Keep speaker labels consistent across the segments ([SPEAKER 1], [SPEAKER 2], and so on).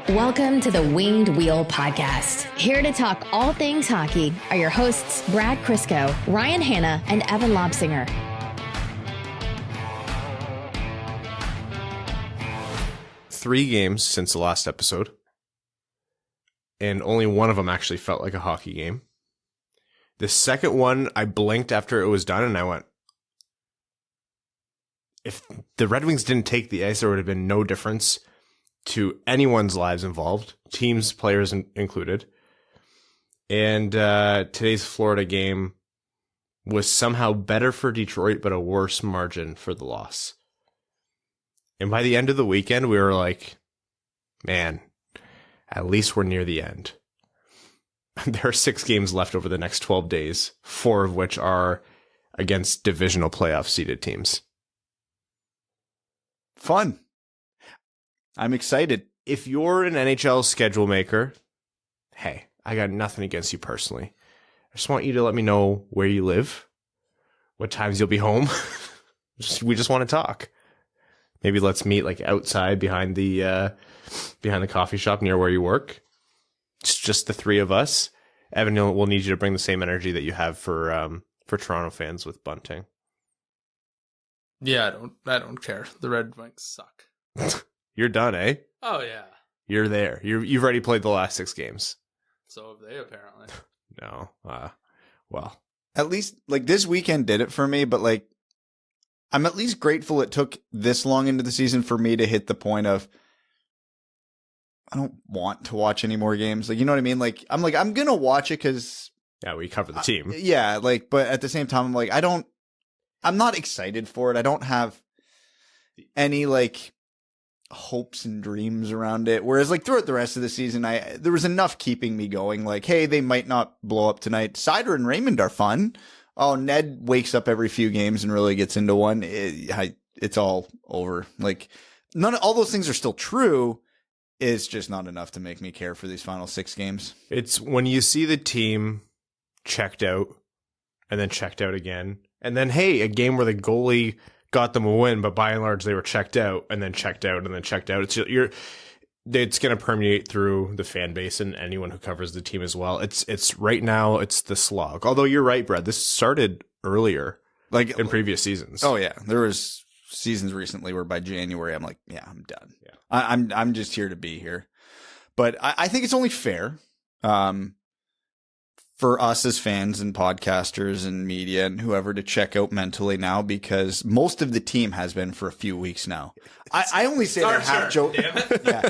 [SPEAKER 1] Welcome to the Winged Wheel Podcast. Here to talk all things hockey are your hosts, Brad Crisco, Ryan Hanna, and Evan Lobsinger.
[SPEAKER 2] Three games since the last episode, and only one of them actually felt like a hockey game. The second one, I blinked after it was done, and I went, if the Red Wings didn't take the ice, there would have been no difference to anyone's lives involved, teams, players included. And today's Florida game was somehow better for Detroit, but a worse margin for the loss. And by the end of the weekend, we were like, man, at least we're near the end. There are 6 games left over the next 12 days, 4 of which are against divisional playoff seeded teams.
[SPEAKER 3] Fun. I'm excited.
[SPEAKER 2] If you're an NHL schedule maker, hey, I got nothing against you personally. I just want you to let me know where you live, what times you'll be home. We just want to talk. Maybe let's meet like outside behind the coffee shop near where you work. It's just the 3 of us. Evan, we'll need you to bring the same energy that you have for Toronto fans with bunting.
[SPEAKER 4] Yeah, I don't care. The Red Wings suck.
[SPEAKER 2] You're done, eh?
[SPEAKER 4] Oh yeah.
[SPEAKER 2] You're there. You've already played the last 6 games.
[SPEAKER 4] So have they, apparently.
[SPEAKER 2] No. Well.
[SPEAKER 3] At least, like, this weekend did it for me, but, like, I'm at least grateful it took this long into the season for me to hit the point of, I don't want to watch any more games. Like, you know what I mean? Like, I'm going to watch it because...
[SPEAKER 2] Yeah, we cover the team.
[SPEAKER 3] Yeah, like, but at the same time, I'm like, I'm not excited for it. I don't have any, like, hopes and dreams around it. Whereas, like, throughout the rest of the season, there was enough keeping me going. Like, hey, they might not blow up tonight. Seider and Raymond are fun. Oh, Ned wakes up every few games and really gets into one. It's all over. Like, all those things are still true. It's just not enough to make me care for these final 6 games.
[SPEAKER 2] It's when you see the team checked out and then checked out again. And then, hey, a game where the goalie got them a win, but by and large they were checked out and then checked out and then checked out. It's going to permeate through the fan base and anyone who covers the team as well. It's right now, it's the slog. Although you're right, Brad, this started earlier, like in previous seasons.
[SPEAKER 3] Oh yeah, there was seasons recently where by January I'm like, yeah, I'm done. Yeah, I'm just here to be here. But I think it's only fair for us as fans and podcasters and media and whoever to check out mentally now, because most of the team has been for a few weeks now. I only say that half joking. Yeah.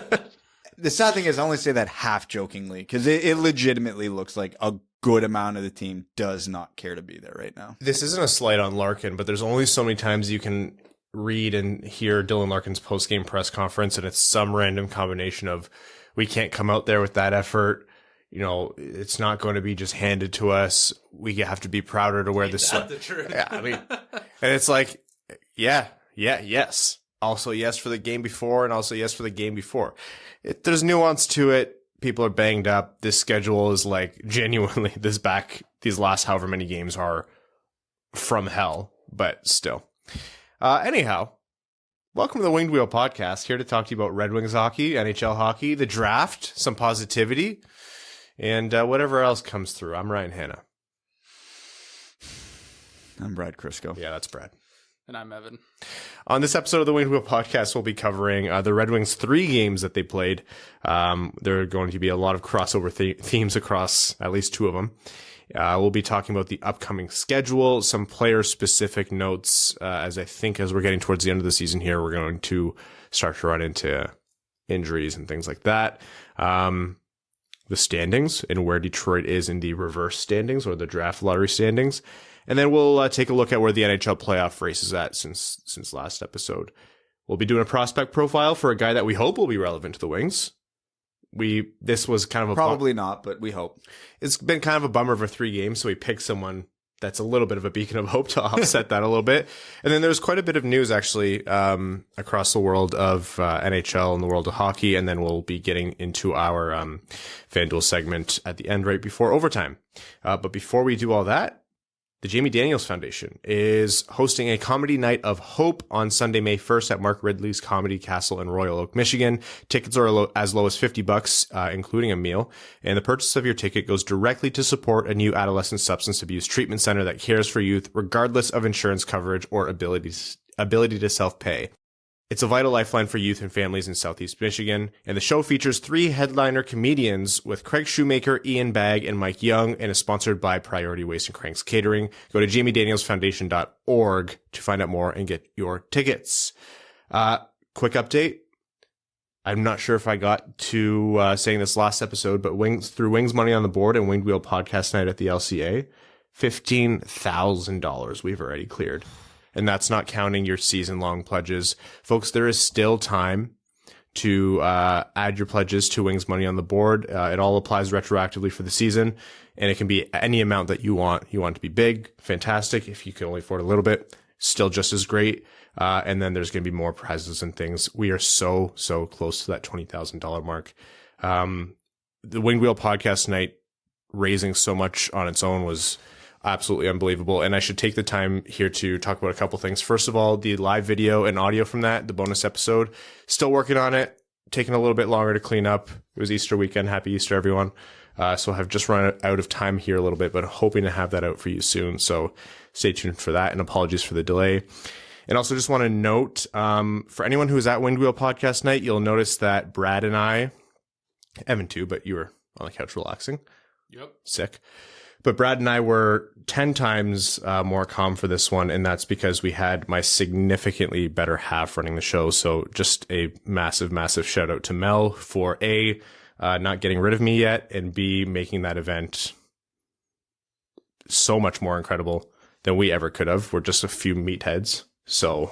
[SPEAKER 3] The sad thing is I only say that half jokingly because it legitimately looks like a good amount of the team does not care to be there right now.
[SPEAKER 2] This isn't a slight on Larkin, but there's only so many times you can read and hear Dylan Larkin's post-game press conference, and it's some random combination of, we can't come out there with that effort. You know, it's not going to be just handed to us. We have to be prouder to wear this.
[SPEAKER 4] That's the truth.
[SPEAKER 2] Yeah, I mean, and it's like, yes. Also yes for the game before, and also yes for the game before. There's nuance to it. People are banged up. This schedule is like genuinely these last however many games are from hell, but still. Anyhow, welcome to the Winged Wheel Podcast. Here to talk to you about Red Wings hockey, NHL hockey, the draft, some positivity, and whatever else comes through. I'm Ryan Hanna.
[SPEAKER 3] I'm Brad Crisco.
[SPEAKER 2] Yeah, that's Brad.
[SPEAKER 4] And I'm Evan.
[SPEAKER 2] On this episode of the Winged Wheel Podcast, we'll be covering the Red Wings' 3 games that they played. There are going to be a lot of crossover themes across at least 2 of them. We'll be talking about the upcoming schedule, some player-specific notes, as we're getting towards the end of the season here, we're going to start to run into injuries and things like that. The standings and where Detroit is in the reverse standings or the draft lottery standings. And then we'll take a look at where the NHL playoff race is at since last episode. We'll be doing a prospect profile for a guy that we hope will be relevant to the Wings. This was kind of
[SPEAKER 3] probably not, but we hope.
[SPEAKER 2] It's been kind of a bummer for 3 games, so we picked someone that's a little bit of a beacon of hope to offset that a little bit. And then there's quite a bit of news actually across the world of NHL and the world of hockey. And then we'll be getting into our FanDuel segment at the end right before overtime. But before we do all that, The Jamie Daniels Foundation is hosting a comedy night of hope on Sunday, May 1st at Mark Ridley's Comedy Castle in Royal Oak, Michigan. Tickets are as low as $50, including a meal. And the purchase of your ticket goes directly to support a new adolescent substance abuse treatment center that cares for youth, regardless of insurance coverage or ability to self-pay. It's a vital lifeline for youth and families in Southeast Michigan, and the show features 3 headliner comedians with Craig Shoemaker, Ian Bagg, and Mike Young, and is sponsored by Priority Waste and Cranks Catering. Go to jamiedanielsfoundation.org to find out more and get your tickets. Quick update. I'm not sure if I got to saying this last episode, but through Wings Money on the Board and Winged Wheel Podcast Night at the LCA, $15,000 we've already cleared. And that's not counting your season-long pledges. Folks, there is still time to add your pledges to Wings Money on the Board. It all applies retroactively for the season, and it can be any amount that you want. You want it to be big, fantastic. If you can only afford a little bit, still just as great. And then there's going to be more prizes and things. We are so close to that $20,000 mark. The Winged Wheel Podcast Night raising so much on its own was absolutely unbelievable. And I should take the time here to talk about a couple things. First of all, the live video and audio from that, the bonus episode, still working on it, taking a little bit longer to clean up. It was Easter weekend. Happy Easter, everyone. So I've just run out of time here a little bit, but hoping to have that out for you soon. So stay tuned for that, and apologies for the delay. And also just want to note, for anyone who was at Winged Wheel Podcast Night, you'll notice that Brad and I, Evan too, but you were on the couch relaxing.
[SPEAKER 4] Yep.
[SPEAKER 2] Sick. But Brad and I were 10 times more calm for this one, and that's because we had my significantly better half running the show. So just a massive shout out to Mel for A, not getting rid of me yet, and B, making that event so much more incredible than we ever could have. We're just a few meatheads. So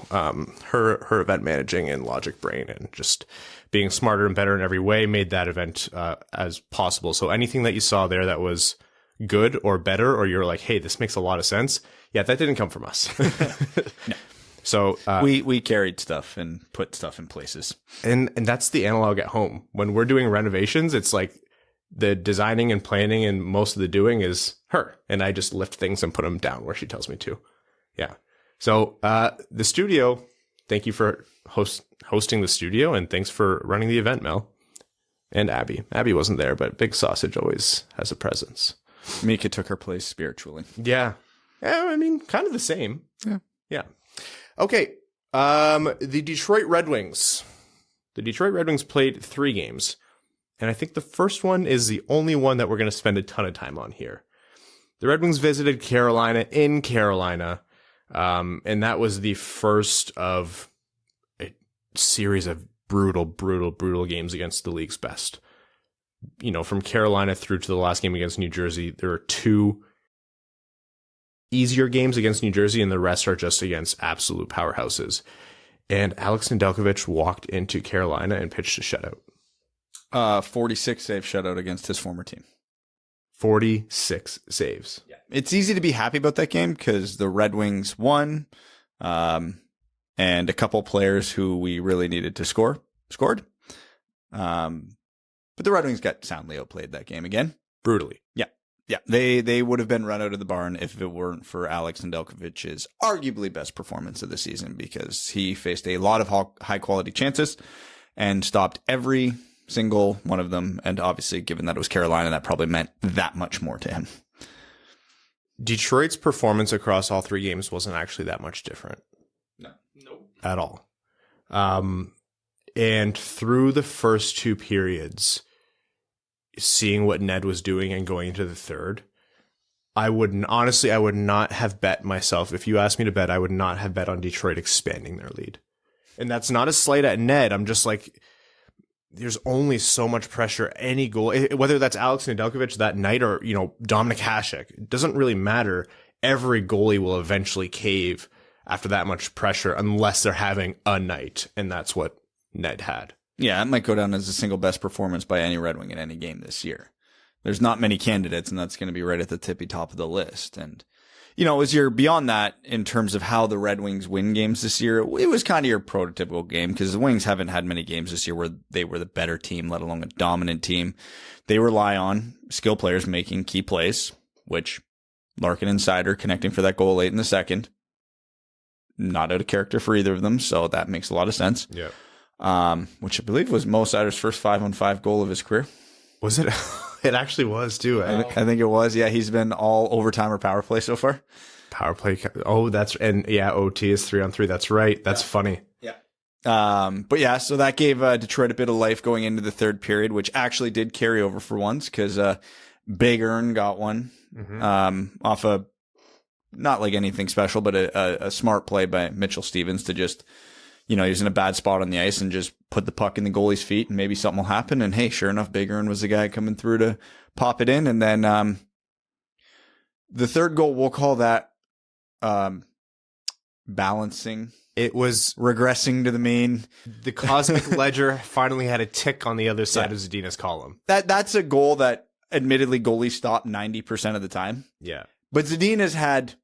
[SPEAKER 2] her event managing and logic brain and just being smarter and better in every way made that event as possible. So anything that you saw there that was good or better, or you're like, hey, this makes a lot of sense, yeah, that didn't come from us.
[SPEAKER 3] No.
[SPEAKER 2] So
[SPEAKER 3] we carried stuff and put stuff in places,
[SPEAKER 2] and that's the analog at home. When we're doing renovations, it's like the designing and planning and most of the doing is her, and I just lift things and put them down where she tells me to. Yeah. So the studio, thank you for hosting the studio, and thanks for running the event, Mel. And Abby wasn't there, but Big Sausage always has a presence.
[SPEAKER 3] Mika took her place spiritually.
[SPEAKER 2] Yeah. I mean, kind of the same. Yeah. Okay. The Detroit Red Wings. The Detroit Red Wings played 3 games. And I think the first one is the only one that we're going to spend a ton of time on here. The Red Wings visited Carolina in Carolina. And that was the first of a series of brutal games against the league's best. You know, from Carolina through to the last game against New Jersey, there are 2 easier games against New Jersey, and the rest are just against absolute powerhouses. And Alex Nedeljkovic walked into Carolina and pitched a shutout.
[SPEAKER 3] 46 save shutout against his former team.
[SPEAKER 2] 46 saves.
[SPEAKER 3] Yeah. It's easy to be happy about that game because the Red Wings won, and a couple players who we really needed to scored. But the Red Wings got soundly outplayed that game again.
[SPEAKER 2] Brutally.
[SPEAKER 3] Yeah. They would have been run out of the barn if it weren't for Alex Nedeljkovic's arguably best performance of the season, because he faced a lot of high quality chances and stopped every single one of them. And obviously, given that it was Carolina, that probably meant that much more to him.
[SPEAKER 2] Detroit's performance across all 3 games wasn't actually that much different.
[SPEAKER 4] No.
[SPEAKER 2] At all. And through the first 2 periods, seeing what Ned was doing and going into the third, I would not have bet myself. If you asked me to bet, I would not have bet on Detroit expanding their lead. And that's not a slight at Ned. I'm just like, there's only so much pressure. Any goal, whether that's Alex Nedeljkovic that night or, Dominik Hasek, it doesn't really matter. Every goalie will eventually cave after that much pressure unless they're having a night. And that's what Ned had.
[SPEAKER 3] Yeah, it might go down as the single best performance by any Red Wing in any game this year. There's not many candidates, and that's going to be right at the tippy top of the list. And, as you're beyond that in terms of how the Red Wings win games this year, it was kind of your prototypical game because the Wings haven't had many games this year where they were the better team, let alone a dominant team. They rely on skill players making key plays, which Larkin and Seider connecting for that goal late in the second. Not out of character for either of them, so that makes a lot of sense.
[SPEAKER 2] Yeah.
[SPEAKER 3] Which I believe was Mo Seider's first 5-on-5 goal of his career.
[SPEAKER 2] Was it? It actually was too.
[SPEAKER 3] I think it was. Yeah, he's been all overtime or power play so far.
[SPEAKER 2] Power play. Oh, OT is 3-on-3. That's right. That's funny.
[SPEAKER 3] Yeah. But yeah, so that gave Detroit a bit of life going into the third period, which actually did carry over for once because Big Earn got one off a not like anything special, but a smart play by Mitchell Stevens to just, he was in a bad spot on the ice and just put the puck in the goalie's feet and maybe something will happen. And hey, sure enough, Big Earn was the guy coming through to pop it in. And then the third goal, we'll call that balancing.
[SPEAKER 2] It was
[SPEAKER 3] regressing to the mean.
[SPEAKER 2] The cosmic ledger finally had a tick on the other side of Zadina's column.
[SPEAKER 3] That's a goal that admittedly goalies stop 90% of the time.
[SPEAKER 2] Yeah.
[SPEAKER 3] But Zadina's had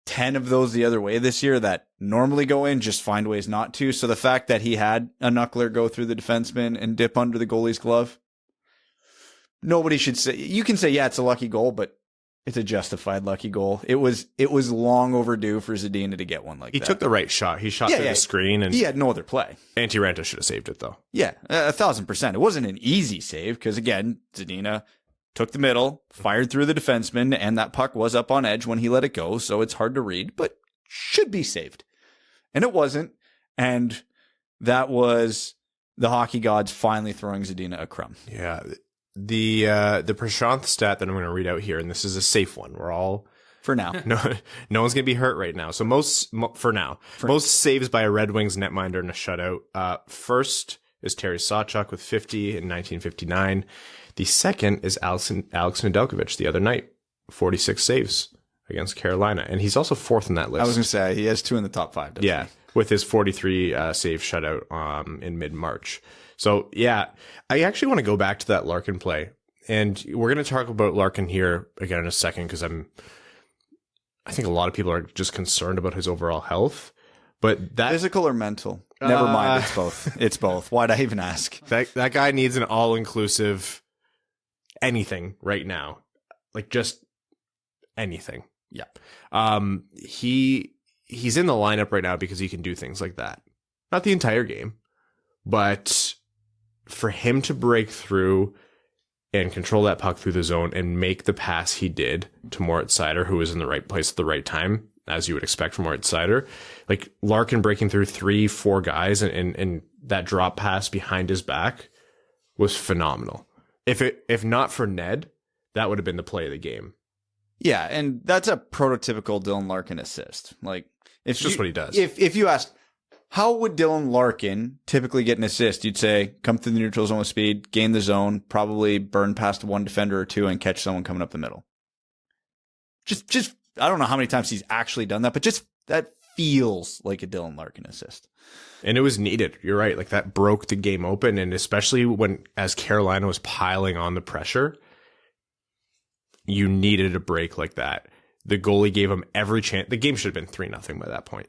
[SPEAKER 3] 10 of those the other way this year that normally go in, just find ways not to. So the fact that he had a knuckler go through the defenseman and dip under the goalie's glove, nobody should say. You can say, yeah, it's a lucky goal, but it's a justified lucky goal. It was long overdue for Zadina to get one like that.
[SPEAKER 2] He took the right shot. He shot through the screen, and
[SPEAKER 3] he had no other play.
[SPEAKER 2] Antti Raanta should have saved it, though.
[SPEAKER 3] Yeah, 1,000%. It wasn't an easy save because, again, Zadina took the middle, fired through the defenseman, and that puck was up on edge when he let it go, so it's hard to read, but should be saved. And it wasn't, and that was the hockey gods finally throwing Zadina a crumb.
[SPEAKER 2] Yeah. The Prashanth stat that I'm going to read out here, and this is a safe one. We're all...
[SPEAKER 3] For now.
[SPEAKER 2] No one's going to be hurt right now. So most saves by a Red Wings netminder in a shutout. First is Terry Sawchuk with 50 in 1959. The second is Alex Nedeljkovic the other night, 46 saves against Carolina. And he's also fourth in that list.
[SPEAKER 3] I was going to say, he has two in the top five.
[SPEAKER 2] Yeah, with his 43 save shutout in mid-March. So, yeah, I actually want to go back to that Larkin play. And we're going to talk about Larkin here again in a second because I think a lot of people are just concerned about his overall health. But that
[SPEAKER 3] physical or mental? Never mind, it's both. It's both. Why'd I even ask?
[SPEAKER 2] That guy needs an all-inclusive anything right now. Like just anything.
[SPEAKER 3] Yeah.
[SPEAKER 2] He's in the lineup right now because he can do things like that. Not the entire game, but for him to break through and control that puck through the zone and make the pass he did to Moritz Seider, who was in the right place at the right time, as you would expect from Moritz Seider, like Larkin breaking through 3-4 guys and that drop pass behind his back was phenomenal. If not for Ned, that would have been the play of the game.
[SPEAKER 3] Yeah, and that's a prototypical Dylan Larkin assist. Like,
[SPEAKER 2] it's just what he does.
[SPEAKER 3] If you asked, how would Dylan Larkin typically get an assist? You'd say, come through the neutral zone with speed, gain the zone, probably burn past one defender or two and catch someone coming up the middle. Just I don't know how many times he's actually done that, but just that feels like a Dylan Larkin assist.
[SPEAKER 2] And it was needed. You're right. Like that broke the game open. And especially as Carolina was piling on the pressure, you needed a break like that. The goalie gave him every chance. The game should have been 3-0 by that point.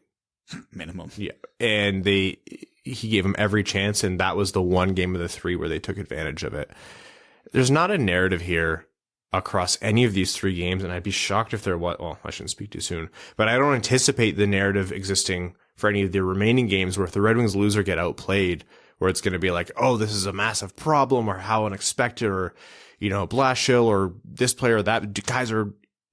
[SPEAKER 3] Minimum.
[SPEAKER 2] Yeah. And he gave him every chance. And that was the one game of the three where they took advantage of it. There's not a narrative here across any of these three games. And I'd be shocked if there was, well, I shouldn't speak too soon, but I don't anticipate the narrative existing for any of the remaining games where if the Red Wings lose or get outplayed, where it's going to be like, oh, this is a massive problem or how unexpected or, Blashill or this player or that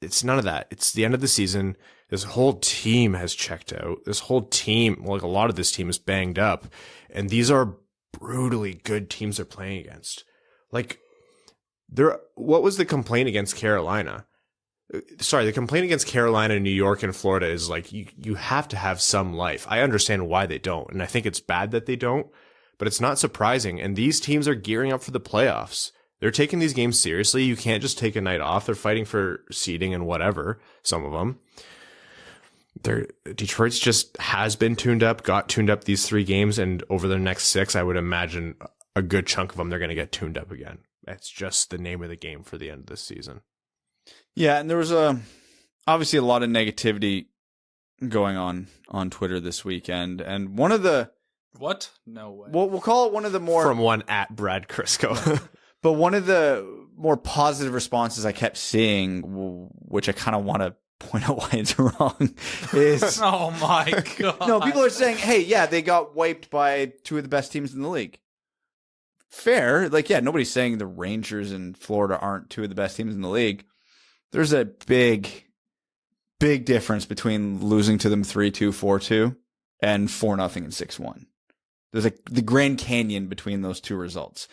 [SPEAKER 2] it's none of that. It's the end of the season. This whole team has checked out. This whole team, like a lot of this team is banged up and these are brutally good teams they're playing against. Like what was the complaint against Carolina? Sorry, the complaint against Carolina, New York, and Florida is like, you have to have some life. I understand why they don't. And I think it's bad that they don't, but it's not surprising. And these teams are gearing up for the playoffs. They're taking these games seriously. You can't just take a night off. They're fighting for seeding and whatever. Some of them. Detroit's just has been tuned up, got tuned up these three games. And over the next 6, I would imagine a good chunk of them, they're going to get tuned up again. That's just the name of the game for the end of this season.
[SPEAKER 3] Yeah, and there was obviously a lot of negativity going on Twitter this weekend, and one of the
[SPEAKER 4] what? No way.
[SPEAKER 3] We'll call it one of the more
[SPEAKER 2] from one at Brad Crisco.
[SPEAKER 3] But one of the more positive responses I kept seeing, which I kind of want to point out why it's wrong, is
[SPEAKER 4] Oh my god.
[SPEAKER 3] no, people are saying, hey, yeah, they got wiped by two of the best teams in the league. Fair. Like, yeah, nobody's saying the Rangers and Florida aren't two of the best teams in the league. There's a big difference between losing to them 3-2, 4-2 and 4-0 and 6-1. There's the Grand Canyon between those two results.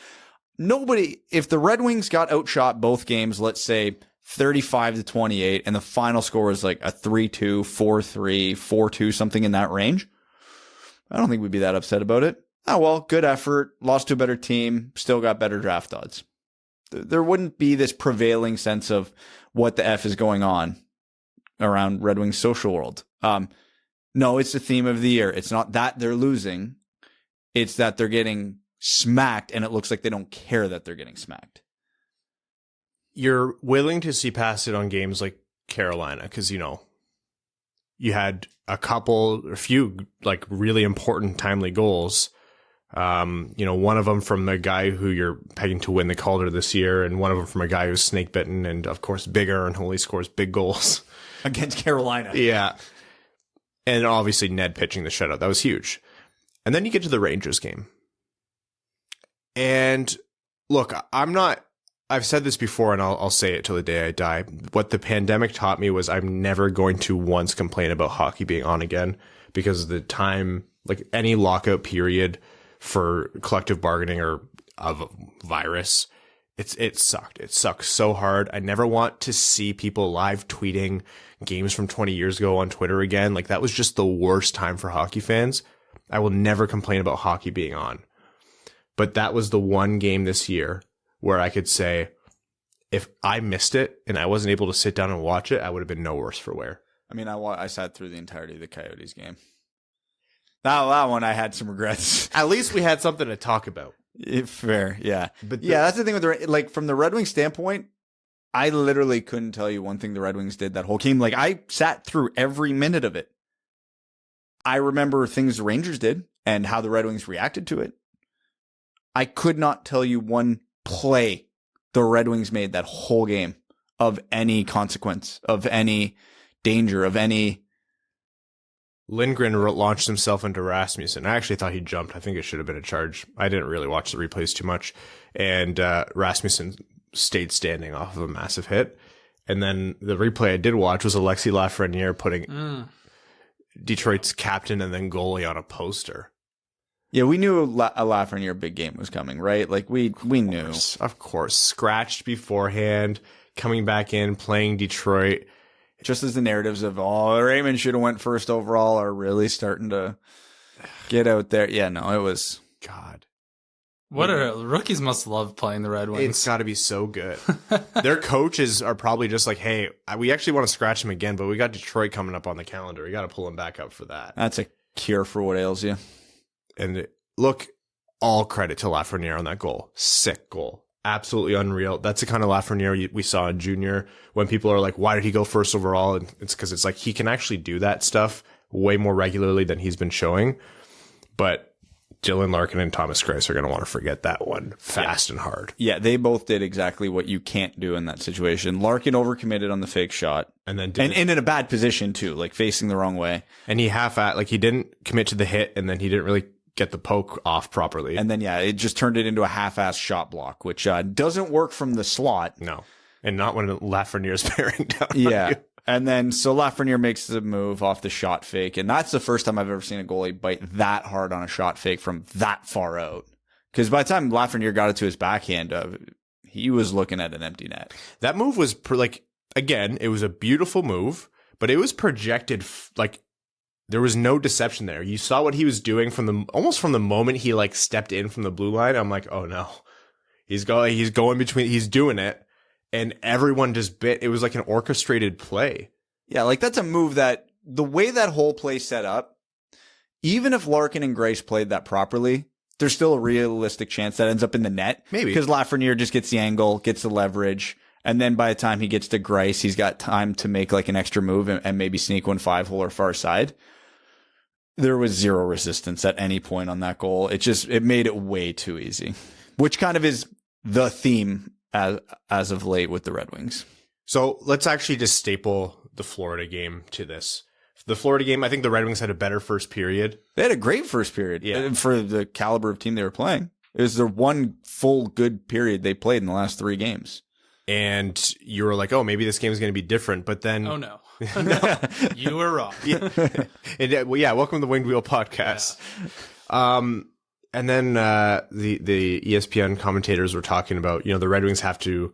[SPEAKER 3] If the Red Wings got outshot both games, let's say 35-28, and the final score was like a 3-2, 4-3, 4-2, something in that range, I don't think we'd be that upset about it. Oh, well, good effort, lost to a better team, still got better draft odds. There wouldn't be this prevailing sense of what the F is going on around Red Wings social world. No, it's the theme of the year. It's not that they're losing. It's that they're getting smacked, and it looks like they don't care that they're getting smacked.
[SPEAKER 2] You're willing to see past it on games like Carolina because, you know, you had a few like really important timely goals. You know, one of them from the guy who you're pegging to win the Calder this year, and one of them from a guy who's snake bitten and, of course, bigger and only scores big goals
[SPEAKER 3] Against Carolina.
[SPEAKER 2] Yeah. And obviously Ned pitching the shutout. That was huge. And then you get to the Rangers game. And look, I've said this before, and I'll say it till the day I die. What the pandemic taught me was I'm never going to once complain about hockey being on again, because of the time, like any lockout period for collective bargaining or of a virus, it sucked. It sucks so hard. I never want to see people live tweeting games from 20 years ago on Twitter again. Like, that was just the worst time for hockey fans. I will never complain about hockey being on. But that was the one game this year where I could say, if I missed it and I wasn't able to sit down and watch it, I would have been no worse for wear.
[SPEAKER 3] I mean, I sat through the entirety of the Coyotes game. That one I had some regrets.
[SPEAKER 2] At least we had something to talk about.
[SPEAKER 3] Fair, yeah. But yeah, that's the thing with like from the Red Wings standpoint, I literally couldn't tell you one thing the Red Wings did that whole game. Like, I sat through every minute of it. I remember things the Rangers did and how the Red Wings reacted to it. I could not tell you one play the Red Wings made that whole game of any consequence, of any danger, of any...
[SPEAKER 2] Lindgren launched himself into Rasmussen. I actually thought he jumped. I think it should have been a charge. I didn't really watch the replays too much. And Rasmussen stayed standing off of a massive hit. And then the replay I did watch was Alexis Lafreniere putting Detroit's captain and then goalie on a poster.
[SPEAKER 3] Yeah, we knew a Lafreniere big game was coming, right? Like, we knew.
[SPEAKER 2] Of course. Scratched beforehand, coming back in, playing Detroit.
[SPEAKER 3] Just as the narratives of, Raymond should have went first overall are really starting to get out there. Yeah, no, it was...
[SPEAKER 2] God.
[SPEAKER 4] Rookies must love playing the Red Wings.
[SPEAKER 2] It's got to be so good. Their coaches are probably just like, hey, we actually want to scratch him again, but we got Detroit coming up on the calendar. We got to pull him back up for that.
[SPEAKER 3] That's a cure for what ails you.
[SPEAKER 2] And look, all credit to Lafreniere on that goal. Sick goal. Absolutely unreal. That's the kind of Lafreniere we saw in junior when people are like, why did he go first overall? And it's because it's like he can actually do that stuff way more regularly than he's been showing. But Dylan Larkin and Thomas Greiss are going to want to forget that one fast and hard.
[SPEAKER 3] Yeah, they both did exactly what you can't do in that situation. Larkin overcommitted on the fake shot. And then and in a bad position too, like facing the wrong way.
[SPEAKER 2] And he he didn't commit to the hit, and then he didn't really get the poke off properly.
[SPEAKER 3] And then, yeah, it just turned it into a half-ass shot block, which doesn't work from the slot.
[SPEAKER 2] No. And not when Lafreniere's bearing down
[SPEAKER 3] yeah.
[SPEAKER 2] on you.
[SPEAKER 3] And then, so Lafreniere makes the move off the shot fake. And that's the first time I've ever seen a goalie bite that hard on a shot fake from that far out. Because by the time Lafreniere got it to his backhand, he was looking at an empty net.
[SPEAKER 2] That move was, again, it was a beautiful move, but it was projected, there was no deception there. You saw what he was doing almost from the moment he stepped in from the blue line. I'm like, oh no, he's going between, he's doing it. And everyone just bit. It was like an orchestrated play.
[SPEAKER 3] Yeah. That's a move that the way that whole play set up, even if Larkin and Greiss played that properly, there's still a realistic chance that ends up in the net.
[SPEAKER 2] Maybe.
[SPEAKER 3] Because Lafreniere just gets the angle, gets the leverage. And then by the time he gets to Greiss, he's got time to make an extra move and maybe sneak one 5-hole or far side. There was zero resistance at any point on that goal. It made it way too easy, which kind of is the theme as of late with the Red Wings.
[SPEAKER 2] So let's actually just staple the Florida game to this. The Florida game, I think the Red Wings had a better first period.
[SPEAKER 3] They had a great first period for the caliber of team they were playing. It was their one full good period they played in the last 3 games.
[SPEAKER 2] And you were like, oh, maybe this game is going to be different. But then...
[SPEAKER 4] Oh, no. No, you were wrong.
[SPEAKER 2] Welcome to the Winged Wheel podcast. Yeah. And then the ESPN commentators were talking about, the Red Wings have to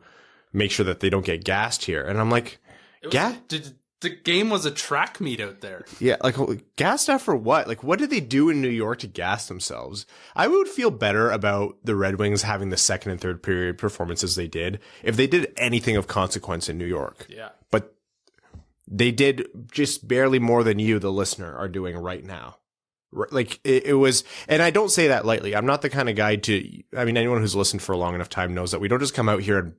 [SPEAKER 2] make sure that they don't get gassed here. And I'm like,
[SPEAKER 4] the game was a track meet out there.
[SPEAKER 2] Yeah, like gassed out for what? Like, what did they do in New York to gas themselves? I would feel better about the Red Wings having the second and third period performances they did if they did anything of consequence in New York.
[SPEAKER 4] Yeah.
[SPEAKER 2] But they did just barely more than you, the listener, are doing right now. Like, it was, and I don't say that lightly. I'm not the kind of guy anyone who's listened for a long enough time knows that we don't just come out here and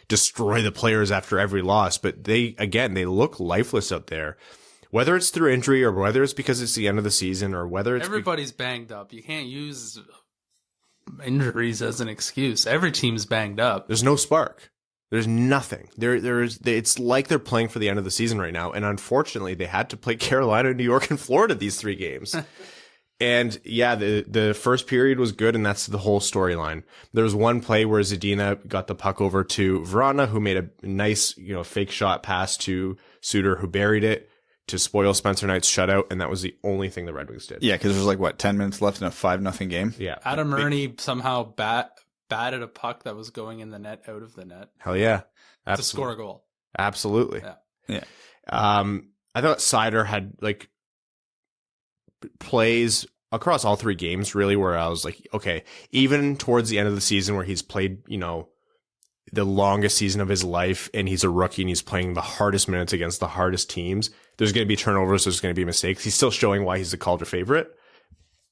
[SPEAKER 2] destroy the players after every loss, but they look lifeless out there, whether it's through injury or whether it's because it's the end of the season or whether it's
[SPEAKER 4] everybody's banged up. You can't use injuries as an excuse. Every team's banged up.
[SPEAKER 2] There's no spark. There's nothing. It's like they're playing for the end of the season right now. And unfortunately, they had to play Carolina, New York, and Florida these 3 games. And yeah, the first period was good, and that's the whole storyline. There was one play where Zadina got the puck over to Vrana, who made a nice, fake shot pass to Suter, who buried it to spoil Spencer Knight's shutout, and that was the only thing the Red Wings did.
[SPEAKER 3] Yeah, because there was 10 minutes left in a 5-0 game.
[SPEAKER 2] Yeah.
[SPEAKER 4] Adam Ernie somehow batted a puck that was going in the net out of the net.
[SPEAKER 2] Hell yeah.
[SPEAKER 4] To score a goal.
[SPEAKER 2] Absolutely.
[SPEAKER 3] Yeah.
[SPEAKER 2] I thought Seider had plays across all 3 games really where I was like, okay, even towards the end of the season where he's played, the longest season of his life and he's a rookie and he's playing the hardest minutes against the hardest teams, there's going to be turnovers, there's going to be mistakes. He's still showing why he's the Calder favorite.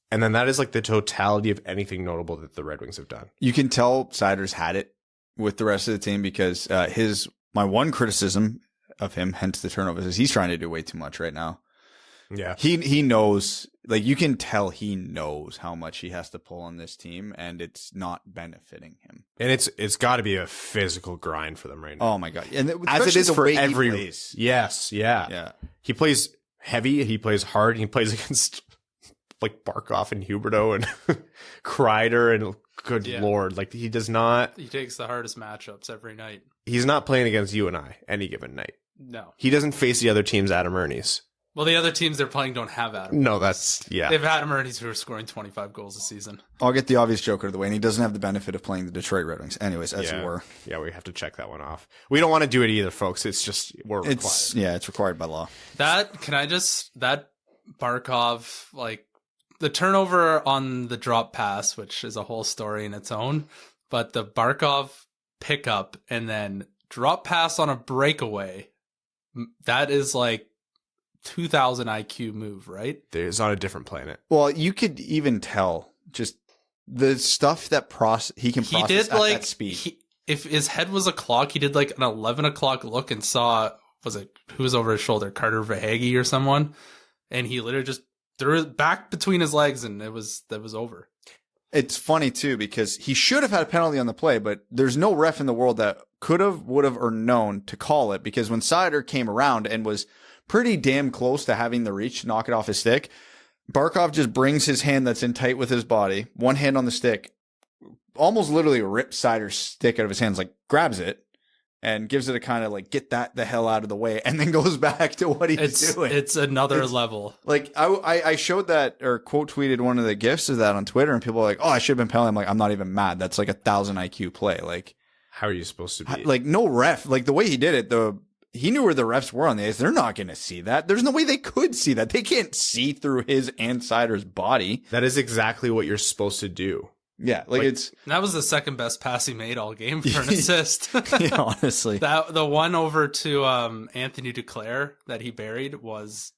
[SPEAKER 2] And then that is the totality of anything notable that the Red Wings have done.
[SPEAKER 3] You can tell Seider's had it with the rest of the team because my one criticism of him, hence the turnovers, is he's trying to do way too much right now.
[SPEAKER 2] Yeah.
[SPEAKER 3] He knows, you can tell he knows how much he has to pull on this team, and it's not benefiting him.
[SPEAKER 2] And it's got to be a physical grind for them right now.
[SPEAKER 3] Oh my God. And
[SPEAKER 2] as it is for every
[SPEAKER 3] place.
[SPEAKER 2] Yes, yeah. He plays heavy, he plays hard, he plays against Barkov and Huberdeau and Kreider and good Lord. He does not.
[SPEAKER 4] He takes the hardest matchups every night.
[SPEAKER 2] He's not playing against you and I any given night.
[SPEAKER 4] No.
[SPEAKER 2] He doesn't face the other team's Adam Ernie's.
[SPEAKER 4] Well, the other teams they're playing don't have Adam.
[SPEAKER 2] No, that's, yeah.
[SPEAKER 4] They have Adam Ernie's who are scoring 25 goals a season.
[SPEAKER 3] I'll get the obvious joke out of the way, and he doesn't have the benefit of playing the Detroit Red Wings. Anyways, as it were.
[SPEAKER 2] Yeah, we have to check that one off. We don't want to do it either, folks. It's just, we're required.
[SPEAKER 3] It's required by law.
[SPEAKER 4] That Barkov, the turnover on the drop pass, which is a whole story in its own, but the Barkov pickup and then drop pass on a breakaway, that is 2,000 IQ move, right?
[SPEAKER 2] It's on a different planet.
[SPEAKER 3] Well, you could even tell just the stuff that he can process at that speed.
[SPEAKER 4] If his head was a clock, he did an 11 o'clock look and saw, who was over his shoulder? Carter Verhaeghe or someone? And he literally just threw it back between his legs and that was over.
[SPEAKER 3] It's funny too, because he should have had a penalty on the play, but there's no ref in the world that could have, would have, or known to call it, because when Seider came around and was pretty damn close to having the reach to knock it off his stick, Barkov just brings his hand that's in tight with his body, one hand on the stick, almost literally rips Seider's stick out of his hands, grabs it and gives it a kind of get the hell out of the way, and then goes back to what he's doing.
[SPEAKER 4] It's another level.
[SPEAKER 3] I showed that, or quote tweeted one of the gifs of that on Twitter, and people were like, oh, I should have been penalty. I'm like, I'm not even mad. That's 1,000 IQ play.
[SPEAKER 2] How are you supposed to be?
[SPEAKER 3] No ref. The way he did it, he knew where the refs were on the ice. They're not going to see that. There's no way they could see that. They can't see through his and Seider's body.
[SPEAKER 2] That is exactly what you're supposed to do.
[SPEAKER 3] Yeah, it's...
[SPEAKER 4] That was the second best pass he made all game for an assist.
[SPEAKER 3] Yeah, honestly.
[SPEAKER 4] The one over to Anthony Duclair that he buried was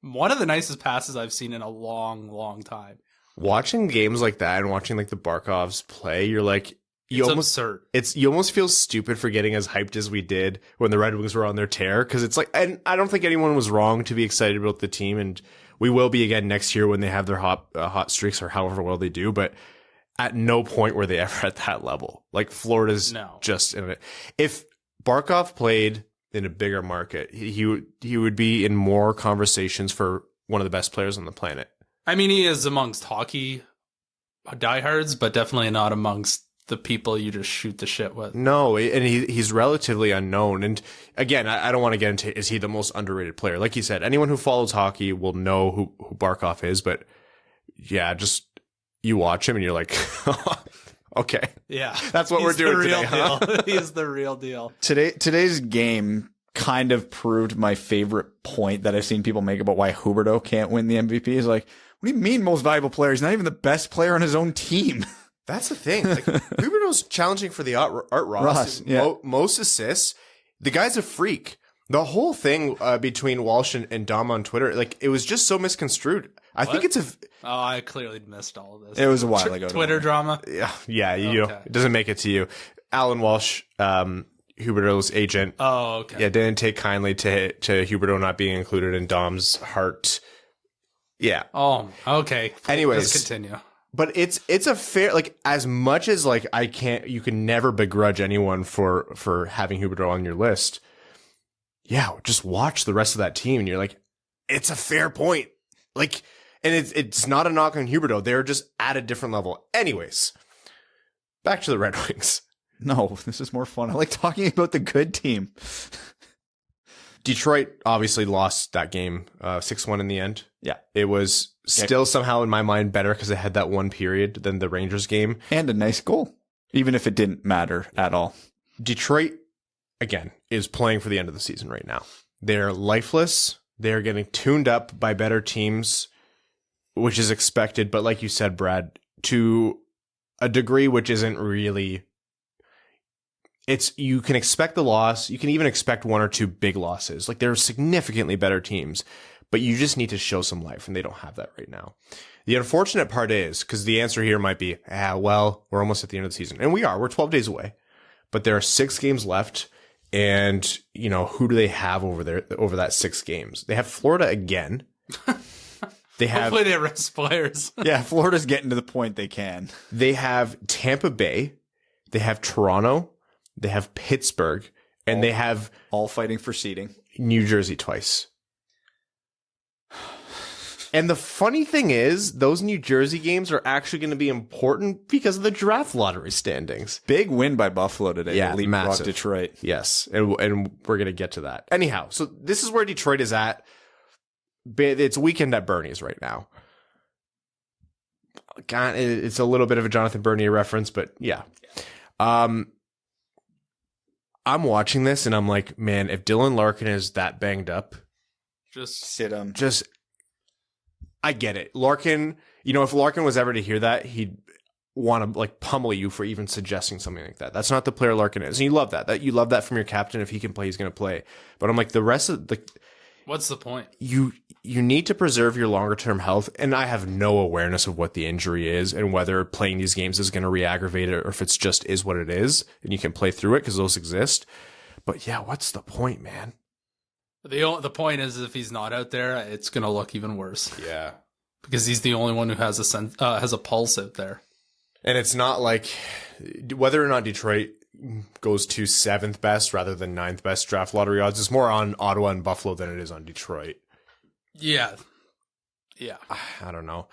[SPEAKER 4] one of the nicest passes I've seen in a long, long time.
[SPEAKER 2] Watching games like that and watching the Barkovs play, you're
[SPEAKER 4] absurd.
[SPEAKER 2] You almost feel stupid for getting as hyped as we did when the Red Wings were on their tear, because it's and I don't think anyone was wrong to be excited about the team, and we will be again next year when they have their hot streaks or however well they do. But at no point were they ever at that level. Like Florida's just in it. If Barkov played in a bigger market, he would be in more conversations for one of the best players on the planet.
[SPEAKER 4] I mean, he is amongst hockey diehards, but definitely not amongst the people you just shoot the shit with.
[SPEAKER 2] No, and he's relatively unknown. And again, I don't want to get into, is he the most underrated player? Like you said, anyone who follows hockey will know who Barkov is, but yeah, just you watch him and you're like, okay.
[SPEAKER 4] Yeah.
[SPEAKER 2] That's what we're doing today, huh?
[SPEAKER 4] He is the real deal.
[SPEAKER 3] Today's game kind of proved my favorite point that I've seen people make about why Huberdeau can't win the MVP. Is like, what do you mean most valuable player? He's not even the best player on his own team.
[SPEAKER 2] That's the thing. Like, Huberdeau's challenging for the Art Ross.
[SPEAKER 3] Yeah.
[SPEAKER 2] Most assists. The guy's a freak. The whole thing between Walsh and Dom on Twitter, like, it was just so misconstrued. I think it's
[SPEAKER 4] Oh, I clearly missed all of this.
[SPEAKER 3] It was a while ago.
[SPEAKER 4] Twitter drama?
[SPEAKER 2] Yeah, it doesn't make it to you. Alan Walsh, Huberdeau's agent.
[SPEAKER 4] Oh, okay.
[SPEAKER 2] Yeah, didn't take kindly to Huberdeau not being included in Dom's Hart. Yeah.
[SPEAKER 4] Oh, okay.
[SPEAKER 2] Anyways.
[SPEAKER 4] Let's continue.
[SPEAKER 2] But it's a fair, like, as much as like you can never begrudge anyone for having Huberdeau on your list. Yeah, just watch the rest of that team and you're like, it's a fair point. Like, and it's not a knock on Huberdeau. They're just at a different level. Anyways, back to the Red Wings.
[SPEAKER 3] No, this is more fun. I like talking about the good team.
[SPEAKER 2] Detroit obviously lost that game 6-1 in the end.
[SPEAKER 3] Yeah.
[SPEAKER 2] It was still somehow in my mind better because it had that one period than the Rangers game.
[SPEAKER 3] And a nice goal, even if it didn't matter at all.
[SPEAKER 2] Detroit, again, is playing for the end of the season right now. They're lifeless. They're getting tuned up by better teams, which is expected. But like you said, Brad, to a degree which isn't really... You can expect the loss. You can even expect one or two big losses. Like, they're significantly better teams, but you just need to show some life, and they don't have that right now. The unfortunate part is, because the answer here might be, well, we're almost at the end of the season. And we are. We're 12 days away. But there are 6 games left, and, you know, who do they have over that 6 games? They have Florida again.
[SPEAKER 4] Hopefully they rest players.
[SPEAKER 3] Yeah, Florida's getting to the point they can.
[SPEAKER 2] They have Tampa Bay. They have Toronto. They have Pittsburgh, and they have
[SPEAKER 3] all fighting for seeding.
[SPEAKER 2] New Jersey twice. And the funny thing is, those New Jersey games are actually going to be important because of the draft lottery standings.
[SPEAKER 3] Big win by Buffalo today.
[SPEAKER 2] Yeah, massive.
[SPEAKER 3] Detroit.
[SPEAKER 2] Yes, and we're going to get to that. Anyhow, so this is where Detroit is at. It's weekend at Bernie's right now. God, it's a little bit of a Jonathan Bernier reference, but yeah. I'm watching this and I'm like, man, if Dylan Larkin is that banged up,
[SPEAKER 4] just
[SPEAKER 3] sit him.
[SPEAKER 2] I get it. Larkin, if Larkin was ever to hear that, he'd want to like pummel you for even suggesting something like that. That's not the player Larkin is. And you love that. You love that from your captain. If he can play, he's going to play. But I'm like, the rest of
[SPEAKER 4] what's the point?
[SPEAKER 2] You need to preserve your longer term health. And I have no awareness of what the injury is and whether playing these games is going to re-aggravate it or if it's just is what it is and you can play through it because those exist. But yeah, what's the point, man?
[SPEAKER 4] The point is if he's not out there, it's going to look even worse.
[SPEAKER 2] Yeah.
[SPEAKER 4] Because he's the only one who has a pulse out there.
[SPEAKER 2] And it's not like whether or not Detroit goes to 7th best rather than 9th best draft lottery odds is more on Ottawa and Buffalo than it is on Detroit.
[SPEAKER 4] Yeah.
[SPEAKER 2] I don't know.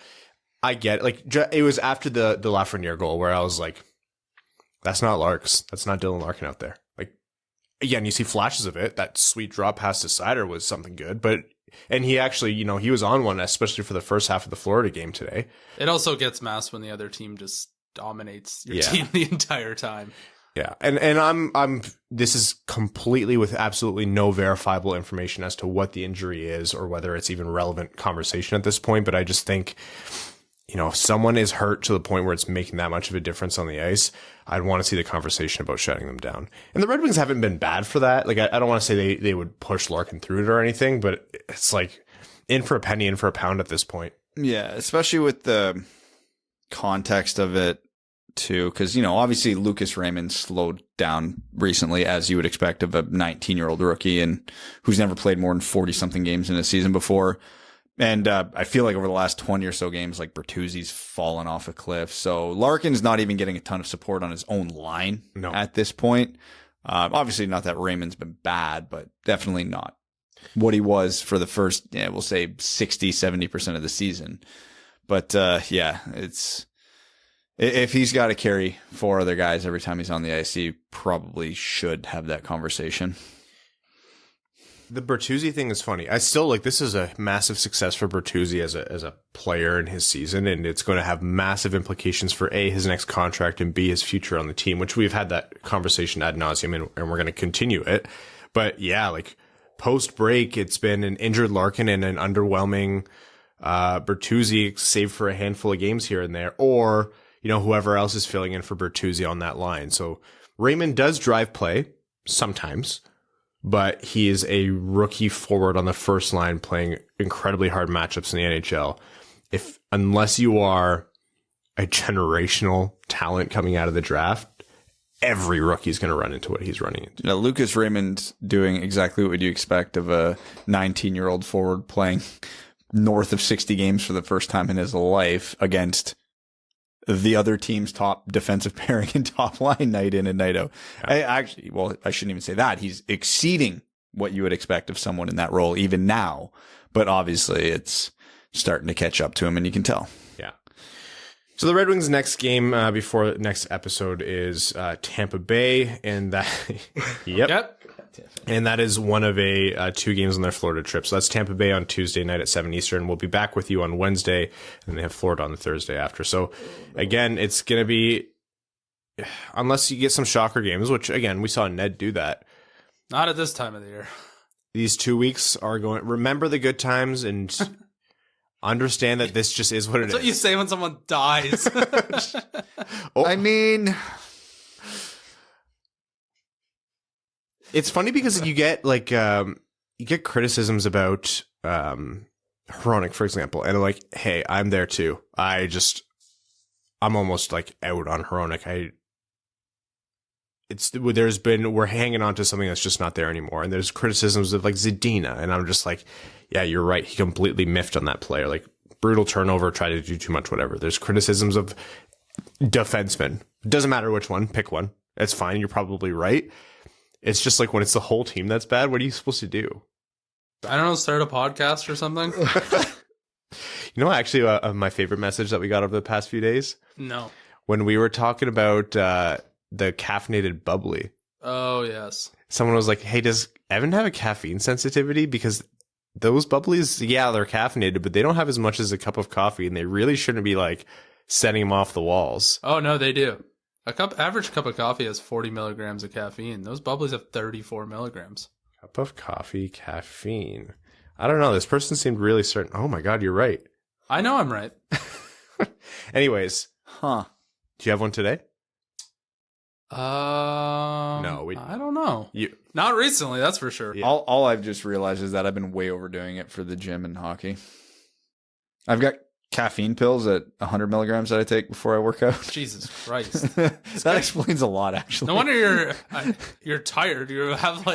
[SPEAKER 2] I get it. Like, it was after the Lafreniere goal where I was like, that's not Larks. That's not Dylan Larkin out there. Like, again, you see flashes of it. That sweet drop pass to Seider was something good, and he actually, he was on one, especially for the first half of the Florida game today.
[SPEAKER 4] It also gets masked when the other team just dominates your team the entire time.
[SPEAKER 2] Yeah. And this is completely with absolutely no verifiable information as to what the injury is or whether it's even relevant conversation at this point. But I just think, if someone is hurt to the point where it's making that much of a difference on the ice, I'd want to see the conversation about shutting them down. And the Red Wings haven't been bad for that. Like, I don't want to say they would push Larkin through it or anything, but it's like in for a penny, in for a pound at this point.
[SPEAKER 3] Yeah, especially with the context of it too, because, obviously Lucas Raymond slowed down recently, as you would expect of a 19-year-old rookie and who's never played more than 40-something games in a season before. And I feel like over the last 20 or so games, like Bertuzzi's fallen off a cliff. So Larkin's not even getting a ton of support on his own line at this point. Obviously not that Raymond's been bad, but definitely not what he was for the first, we'll say 60, 70% of the season. But it's if he's got to carry 4 other guys every time he's on the ice, he probably should have that conversation.
[SPEAKER 2] The Bertuzzi thing is funny. I still this is a massive success for Bertuzzi as a player in his season, and it's going to have massive implications for A, his next contract, and B, his future on the team, which we've had that conversation ad nauseum, and we're going to continue it. But yeah, post break, it's been an injured Larkin and an underwhelming Bertuzzi, save for a handful of games here and there, or whoever else is filling in for Bertuzzi on that line. So Raymond does drive play sometimes, but he is a rookie forward on the first line playing incredibly hard matchups in the NHL. Unless you are a generational talent coming out of the draft, every rookie is going to run into what he's running into.
[SPEAKER 3] Lucas Raymond doing exactly what would you expect of a 19-year-old forward playing north of 60 games for the first time in his life against the other team's top defensive pairing and top line night in and night out. I shouldn't even say that. He's exceeding what you would expect of someone in that role even now, but obviously it's starting to catch up to him, and you can tell.
[SPEAKER 2] Yeah. So the Red Wings' next game before the next episode is Tampa Bay, and that yep. And that is one of 2 games on their Florida trip. So that's Tampa Bay on Tuesday night at 7 Eastern. We'll be back with you on Wednesday, and they have Florida on the Thursday after. So again, it's going to be, unless you get some shocker games, which again, we saw Ned do that.
[SPEAKER 4] Not at this time of the year.
[SPEAKER 2] These 2 weeks are going, remember the good times and understand that this just is what it is.
[SPEAKER 4] That's what you say when someone dies.
[SPEAKER 3] I mean,
[SPEAKER 2] it's funny because you get you get criticisms about Hronik, for example, and hey, I'm there too. I'm almost out on Hronik. We're hanging on to something that's just not there anymore. And there's criticisms of Zadina, and I'm just yeah, you're right. He completely miffed on that player. Brutal turnover, try to do too much, whatever. There's criticisms of defensemen. Doesn't matter which one, pick one. It's fine. You're probably right. It's just when it's the whole team that's bad, what are you supposed to do?
[SPEAKER 4] I don't know, start a podcast or something?
[SPEAKER 2] Actually, my favorite message that we got over the past few days?
[SPEAKER 4] No.
[SPEAKER 2] When we were talking about the caffeinated bubbly.
[SPEAKER 4] Oh, yes.
[SPEAKER 2] Someone was like, hey, does Evan have a caffeine sensitivity? Because those bubblies, yeah, they're caffeinated, but they don't have as much as a cup of coffee, and they really shouldn't be setting them off the walls.
[SPEAKER 4] Oh, no, they do. Average cup of coffee has 40 milligrams of caffeine. Those bubblies have 34 milligrams.
[SPEAKER 2] Cup of coffee, caffeine. I don't know. This person seemed really certain. Oh my God, you're right.
[SPEAKER 4] I know I'm right.
[SPEAKER 2] Anyways.
[SPEAKER 3] Huh.
[SPEAKER 2] Do you have one today?
[SPEAKER 4] No,
[SPEAKER 2] I
[SPEAKER 4] don't know. Not recently, that's for sure.
[SPEAKER 2] Yeah.
[SPEAKER 3] All I've just realized is that I've been way overdoing it for the gym and hockey. I've got caffeine pills at 100 milligrams that I take before I work out.
[SPEAKER 4] Jesus Christ.
[SPEAKER 3] That explains a lot, actually.
[SPEAKER 4] No wonder you're tired. You have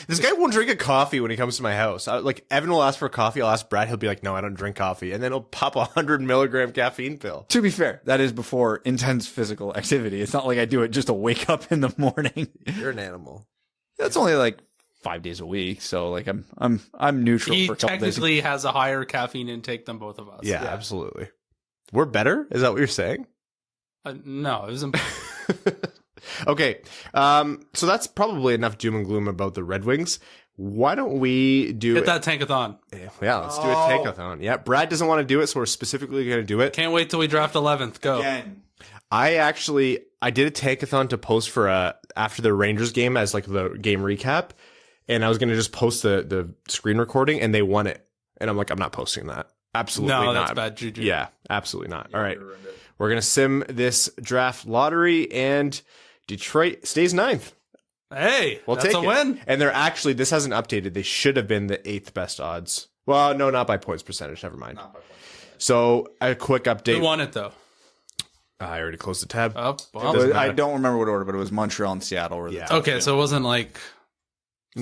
[SPEAKER 2] This guy won't drink a coffee when he comes to my house. Evan will ask for a coffee. I'll ask Brad. He'll be like, no, I don't drink coffee. And then he'll pop a 100 milligram caffeine pill.
[SPEAKER 3] To be fair, that is before intense physical activity. It's not like I do it just to wake up in the morning.
[SPEAKER 2] You're an animal.
[SPEAKER 3] That's only 5 days a week. So I'm neutral
[SPEAKER 4] he
[SPEAKER 3] for a couple days.
[SPEAKER 4] He technically has a higher caffeine intake than both of us.
[SPEAKER 2] Yeah, absolutely. We're better? Is that what you're saying?
[SPEAKER 4] No, it was
[SPEAKER 2] Okay, so that's probably enough doom and gloom about the Red Wings. Why don't we
[SPEAKER 4] hit that tankathon?
[SPEAKER 2] Yeah, let's do a tankathon. Yeah, Brad doesn't want to do it, so we're specifically going to do it.
[SPEAKER 4] Can't wait till we draft 11th. Go.
[SPEAKER 3] Again.
[SPEAKER 2] I did a tankathon to post for after the Rangers game as the game recap, and I was going to just post the screen recording, and they won it. And I'm like, I'm not posting that. Absolutely not.
[SPEAKER 4] No, that's bad juju.
[SPEAKER 2] Yeah, absolutely not. All right, we're going to sim this draft lottery, and Detroit stays 9th.
[SPEAKER 4] Hey,
[SPEAKER 2] we'll
[SPEAKER 4] that's
[SPEAKER 2] take
[SPEAKER 4] a
[SPEAKER 2] it.
[SPEAKER 4] win.
[SPEAKER 2] And they're actually, this hasn't updated. They should have been the 8th best odds. Well, no, not by points percentage. Never mind. Not by points percentage. So a quick update.
[SPEAKER 4] Who won it though?
[SPEAKER 2] I already closed the tab.
[SPEAKER 4] Oh, well,
[SPEAKER 3] I don't remember what order, but it was Montreal and Seattle.
[SPEAKER 2] Yeah.
[SPEAKER 4] Okay, so it wasn't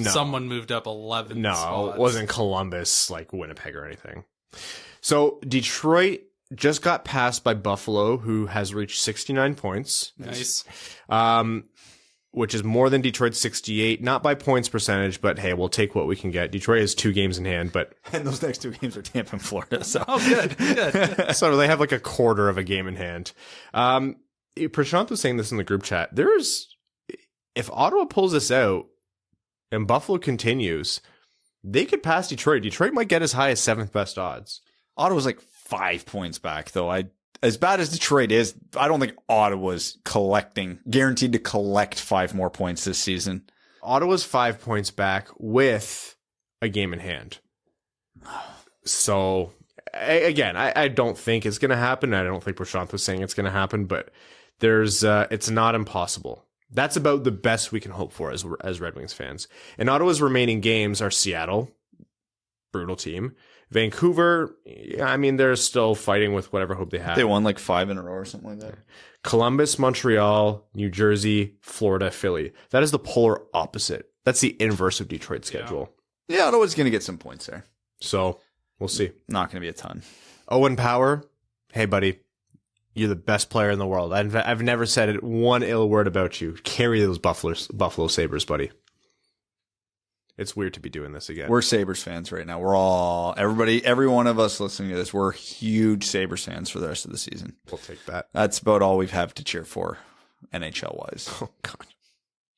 [SPEAKER 4] someone moved up 11
[SPEAKER 2] No,
[SPEAKER 4] spots.
[SPEAKER 2] it wasn't Columbus, like Winnipeg or anything. So Detroit just got passed by Buffalo, who has reached 69 points.
[SPEAKER 4] Nice.
[SPEAKER 2] Which is more than Detroit's 68, not by points percentage, but hey, we'll take what we can get. Detroit has 2 games in hand, but
[SPEAKER 3] And those next 2 games are Tampa and Florida. So
[SPEAKER 4] Oh, good.
[SPEAKER 2] so they have like a quarter of a game in hand. Prashant was saying this in the group chat. If Ottawa pulls this out and Buffalo continues, they could pass Detroit. Detroit might get as high as 7th best odds.
[SPEAKER 3] Ottawa's like 5 points back, though. As bad as Detroit is, I don't think Ottawa's guaranteed to collect 5 more points this season.
[SPEAKER 2] Ottawa's 5 points back with a game in hand. So, I don't think it's going to happen. I don't think Prashant was saying it's going to happen, but it's not impossible. That's about the best we can hope for as Red Wings fans. And Ottawa's remaining games are Seattle, brutal team. Vancouver, they're still fighting with whatever hope they have.
[SPEAKER 3] They won like 5 in a row or something like that.
[SPEAKER 2] Columbus, Montreal, New Jersey, Florida, Philly. That is the polar opposite. That's the inverse of Detroit's schedule.
[SPEAKER 3] Yeah, Ottawa's going to get some points there.
[SPEAKER 2] So, we'll see.
[SPEAKER 3] Not going to be a ton.
[SPEAKER 2] Owen Power, hey, buddy. You're the best player in the world. I've never said one ill word about you. Carry those Buffalo Sabres, buddy. It's weird to be doing this again.
[SPEAKER 3] We're Sabres fans right now. Every one of us listening to this, we're huge Sabres fans for the rest of the season.
[SPEAKER 2] We'll take that.
[SPEAKER 3] That's about all we have to cheer for, NHL-wise.
[SPEAKER 2] Oh, God.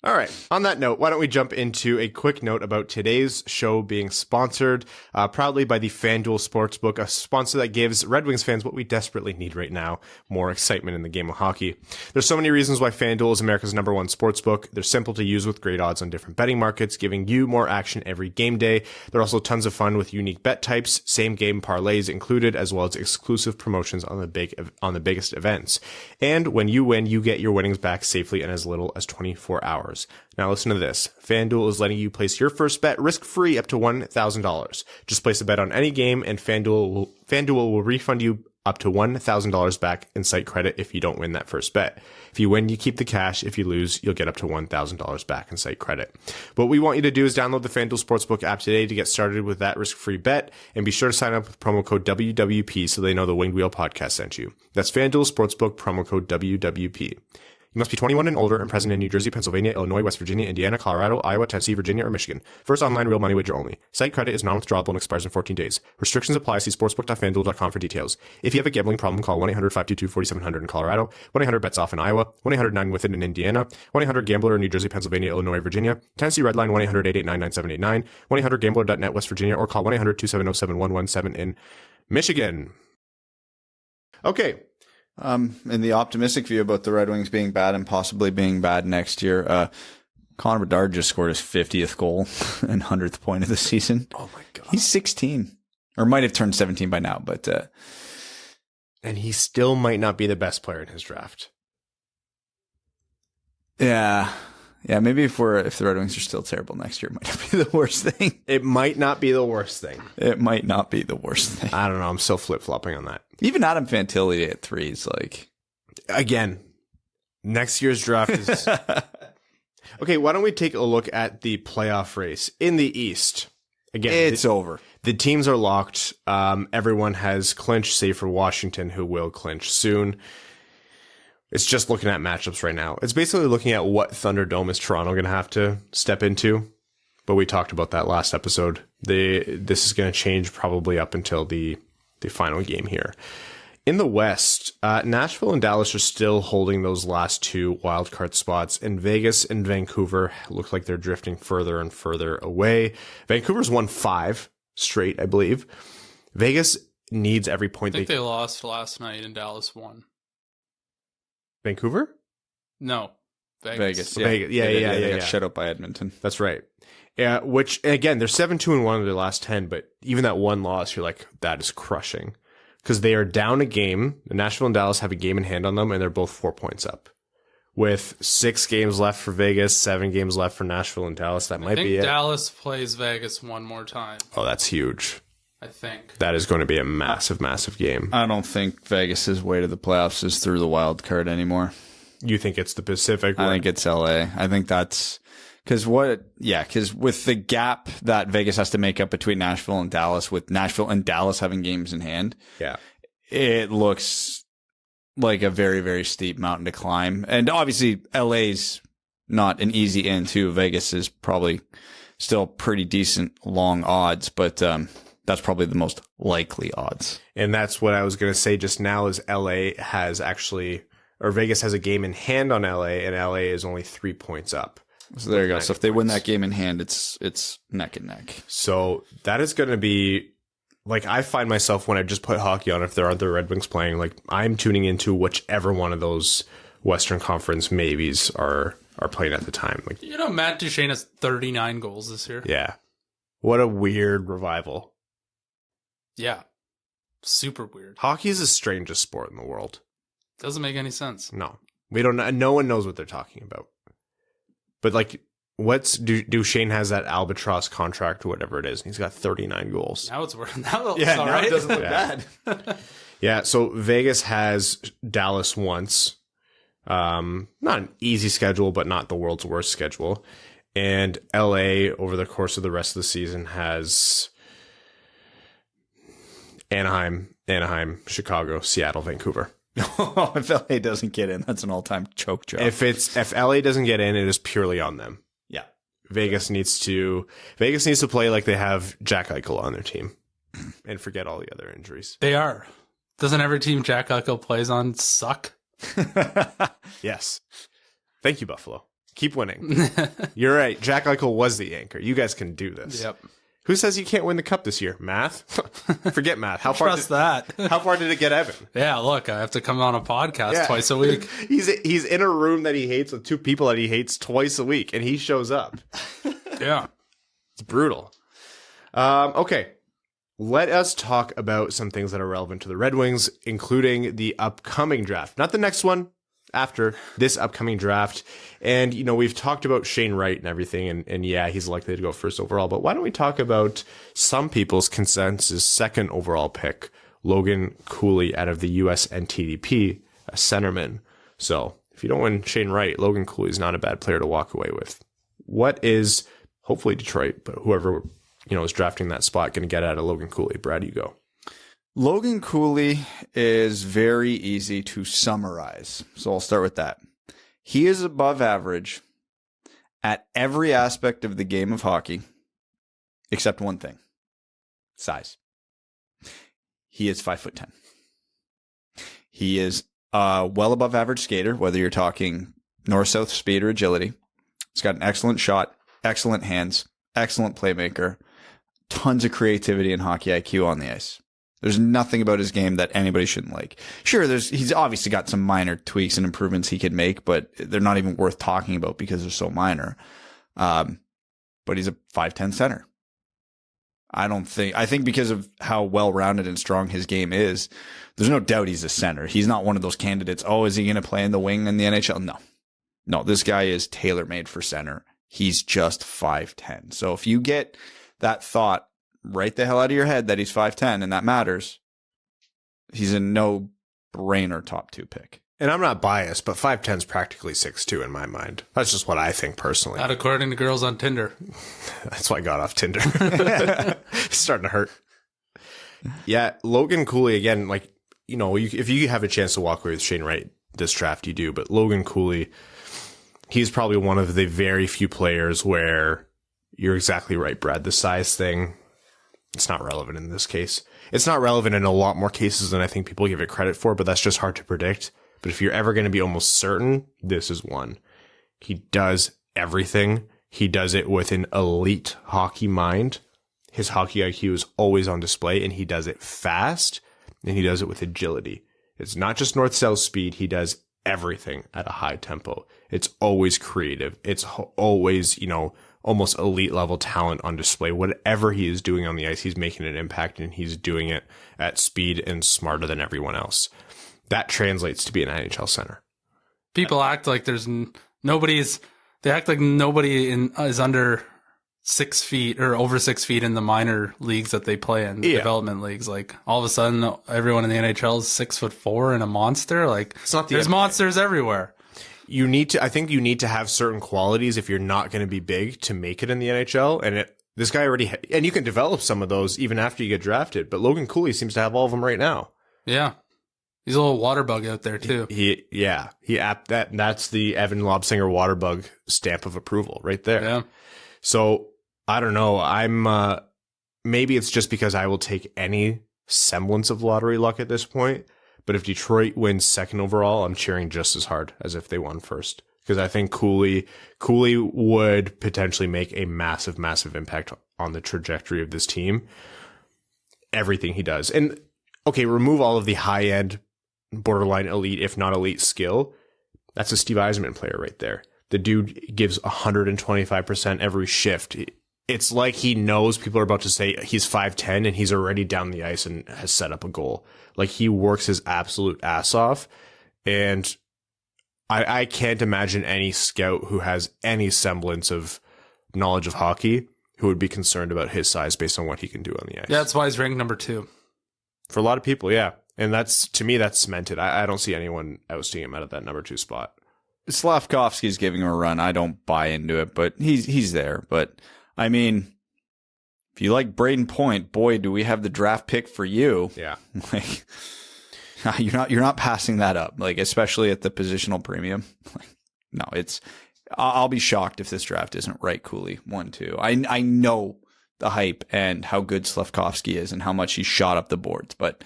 [SPEAKER 2] All right. On that note, why don't we jump into a quick note about today's show being sponsored proudly by the FanDuel Sportsbook, a sponsor that gives Red Wings fans what we desperately need right now, more excitement in the game of hockey. There's so many reasons why FanDuel is America's #1 sportsbook. They're simple to use with great odds on different betting markets, giving you more action every game day. They're also tons of fun with unique bet types, same game parlays included, as well as exclusive promotions on the biggest events. And when you win, you get your winnings back safely in as little as 24 hours. Now listen to this. FanDuel is letting you place your first bet risk-free up to $1,000. Just place a bet on any game and FanDuel will refund you up to $1,000 back in site credit if you don't win that first bet. If you win, you keep the cash. If you lose, you'll get up to $1,000 back in site credit. What we want you to do is download the FanDuel Sportsbook app today to get started with that risk-free bet, and be sure to sign up with promo code WWP so they know the Winged Wheel podcast sent you. That's FanDuel Sportsbook, promo code WWP. You must be 21 and older and present in New Jersey, Pennsylvania, Illinois, West Virginia, Indiana, Colorado, Iowa, Tennessee, Virginia, or Michigan. First online real money wager only. Site credit is non-withdrawable and expires in 14 days. Restrictions apply. See sportsbook.fanduel.com for details. If you have a gambling problem, call 1-800-522-4700 in Colorado, 1-800-BETS-OFF in Iowa, 1-800-9-WITH-IT in Indiana, 1-800-GAMBLER in New Jersey, Pennsylvania, Illinois, Virginia, Tennessee Redline 1-800-889-9789, 1-800-GAMBLER.net West Virginia, or call 1-800-270-7117 in Michigan. Okay.
[SPEAKER 3] In the optimistic view about the Red Wings being bad and possibly being bad next year, Connor Bedard just scored his 50th goal and 100th point of the season.
[SPEAKER 2] Oh my God.
[SPEAKER 3] He's 16 or might have turned 17 by now, but
[SPEAKER 2] And he still might not be the best player in his draft.
[SPEAKER 3] yeah, maybe if the Red Wings are still terrible next year, it might not be the worst thing.
[SPEAKER 2] It might not be the worst thing.
[SPEAKER 3] It might not be the worst thing.
[SPEAKER 2] I don't know. I'm still flip-flopping on that.
[SPEAKER 3] Even Adam Fantilli at 3 is like...
[SPEAKER 2] Again, next year's draft is... Okay, why don't we take a look at the playoff race in the East? Again,
[SPEAKER 3] it's over.
[SPEAKER 2] The teams are locked. Everyone has clinched, save for Washington, who will clinch soon. It's just looking at matchups right now. It's basically looking at what Thunderdome is Toronto going to have to step into. But we talked about that last episode. This is going to change probably up until the final game here. In the West, Nashville and Dallas are still holding those last 2 wildcard spots, and Vegas and Vancouver look like they're drifting further and further away. Vancouver's won 5 straight, I believe. Vegas needs every point.
[SPEAKER 4] I think they lost last night and Dallas won.
[SPEAKER 2] Vancouver?
[SPEAKER 4] No.
[SPEAKER 3] Vegas.
[SPEAKER 2] Yeah. Vegas. Yeah.
[SPEAKER 3] They got shut out by Edmonton.
[SPEAKER 2] That's right. Yeah, which, again, they're 7-2-1 in their last 10, but even that one loss, you're like, that is crushing. Because they are down a game. Nashville and Dallas have a game in hand on them, and they're both 4 points up. With 6 games left for Vegas, 7 games left for Nashville and Dallas, that might be it.
[SPEAKER 4] Dallas plays Vegas one more time.
[SPEAKER 2] Oh, that's huge.
[SPEAKER 4] I think.
[SPEAKER 2] That is going to be a massive, massive game.
[SPEAKER 3] I don't think Vegas's way to the playoffs is through the wild card anymore.
[SPEAKER 2] You think it's the Pacific?
[SPEAKER 3] I think it's LA. I think that's Because with the gap that Vegas has to make up between Nashville and Dallas, with Nashville and Dallas having games in hand, it looks like a very, very steep mountain to climb. And obviously, LA's not an easy in too. Vegas is probably still pretty decent long odds, but that's probably the most likely odds.
[SPEAKER 2] And that's what I was going to say just now is Vegas has a game in hand on LA, and LA is only 3 points up.
[SPEAKER 3] So there you go. So if they win that game in hand, it's neck and neck.
[SPEAKER 2] So that is going to be, like, I find myself when I just put hockey on, if there are the Red Wings playing, like, I'm tuning into whichever one of those Western Conference maybes are playing at the time. Like,
[SPEAKER 4] Matt Duchene has 39 goals this year.
[SPEAKER 2] Yeah. What a weird revival.
[SPEAKER 4] Yeah. Super weird.
[SPEAKER 2] Hockey is the strangest sport in the world.
[SPEAKER 4] Doesn't make any sense.
[SPEAKER 2] No. No one knows what they're talking about. But, like, Duchene has that albatross contract or whatever it is, and he's got 39 goals.
[SPEAKER 4] Now it's worth. Now
[SPEAKER 3] now it doesn't look bad.
[SPEAKER 2] Yeah, so Vegas has Dallas once. Not an easy schedule, but not the world's worst schedule. And LA, over the course of the rest of the season, has Anaheim, Chicago, Seattle, Vancouver.
[SPEAKER 3] If LA doesn't get in, that's an all-time choke job.
[SPEAKER 2] If LA doesn't get in, it is purely on them.
[SPEAKER 3] Yeah.
[SPEAKER 2] Vegas needs to play like they have Jack Eichel on their team and forget all the other injuries.
[SPEAKER 4] They are. Doesn't every team Jack Eichel plays on suck?
[SPEAKER 2] Yes. Thank you, Buffalo. Keep winning. You're right. Jack Eichel was the anchor. You guys can do this.
[SPEAKER 4] Yep.
[SPEAKER 2] Who says you can't win the cup this year? Math? Forget math. How far did it get Evan?
[SPEAKER 4] Yeah, look, I have to come on a podcast twice a week.
[SPEAKER 2] He's in a room that he hates with two people that he hates twice a week, and he shows up.
[SPEAKER 4] Yeah.
[SPEAKER 2] It's brutal. Okay. Let us talk about some things that are relevant to the Red Wings, including the upcoming draft. Not the next one, after this upcoming draft. And, we've talked about Shane Wright and everything, and yeah, he's likely to go first overall. But why don't we talk about some people's consensus second overall pick, Logan Cooley out of the US NTDP, a centerman. So if you don't win Shane Wright, Logan Cooley is not a bad player to walk away with. What is, hopefully Detroit, but whoever, is drafting that spot going to get out of Logan Cooley? Brad, you go.
[SPEAKER 3] Logan Cooley is very easy to summarize. So I'll start with that. He is above average at every aspect of the game of hockey, except one thing: size. He is 5'10". He is well above average skater, whether you're talking north-south speed or agility. He's got an excellent shot, excellent hands, excellent playmaker, tons of creativity and hockey IQ on the ice. There's nothing about his game that anybody shouldn't like. Sure, he's obviously got some minor tweaks and improvements he could make, but they're not even worth talking about because they're so minor. But he's a 5'10" center. I think because of how well-rounded and strong his game is, there's no doubt he's a center. He's not one of those candidates, is he going to play in the wing in the NHL? No, this guy is tailor-made for center. He's just 5'10". So if you get that thought right the hell out of your head that he's 5'10", and that matters, he's a no-brainer top 2 pick.
[SPEAKER 2] And I'm not biased, but 5'10" is practically 6'2" in my mind. That's just what I think personally.
[SPEAKER 4] Not according to girls on Tinder.
[SPEAKER 2] That's why I got off Tinder. It's starting to hurt. Yeah, Logan Cooley, again, if you have a chance to walk away with Shane Wright this draft, you do. But Logan Cooley, he's probably one of the very few players where you're exactly right, Brad. The size thing, it's not relevant in this case. It's not relevant in a lot more cases than I think people give it credit for, but that's just hard to predict. But if you're ever going to be almost certain, this is one. He does everything. He does it with an elite hockey mind. His hockey IQ is always on display, and he does it fast, and he does it with agility. It's not just north-south speed. He does everything at a high tempo. It's always creative. It's always, almost elite level talent on display. Whatever he is doing on the ice, he's making an impact, and he's doing it at speed and smarter than everyone else. That translates to be an NHL center.
[SPEAKER 4] People act like they act like nobody is under 6 feet or over 6 feet in the minor leagues that they play in, the development leagues. Like, all of a sudden, everyone in the NHL is 6'4" and a monster. Like, there's monsters everywhere.
[SPEAKER 2] I think you need to have certain qualities if you're not going to be big to make it in the NHL. And this guy already, and you can develop some of those even after you get drafted. But Logan Cooley seems to have all of them right now.
[SPEAKER 4] Yeah. He's a little water bug out there too.
[SPEAKER 2] That's the Evan Lobsinger water bug stamp of approval right there.
[SPEAKER 4] Yeah.
[SPEAKER 2] So I don't know. Maybe it's just because I will take any semblance of lottery luck at this point. But if Detroit wins second overall, I'm cheering just as hard as if they won first. Because I think Cooley would potentially make a massive, massive impact on the trajectory of this team. Everything he does. And okay, remove all of the high-end, borderline elite, if not elite skill. That's a Steve Yzerman player right there. The dude gives 125% every shift. It's like he knows people are about to say he's 5'10", and he's already down the ice and has set up a goal. Like, he works his absolute ass off. And I can't imagine any scout who has any semblance of knowledge of hockey who would be concerned about his size based on what he can do on the ice.
[SPEAKER 4] Yeah, that's why he's ranked number 2.
[SPEAKER 2] For a lot of people, yeah. And to me, that's cemented. I don't see anyone ousting him out of that number 2 spot.
[SPEAKER 3] Slavkovsky's giving him a run. I don't buy into it, but he's there. But I mean, if you like Braden Point, boy, do we have the draft pick for you.
[SPEAKER 2] Yeah.
[SPEAKER 3] Like, you're not passing that up, like, especially at the positional premium. Like, no, I'll be shocked if this draft isn't right. Cooley 1-2. I know the hype and how good Slavkovsky is and how much he shot up the boards, but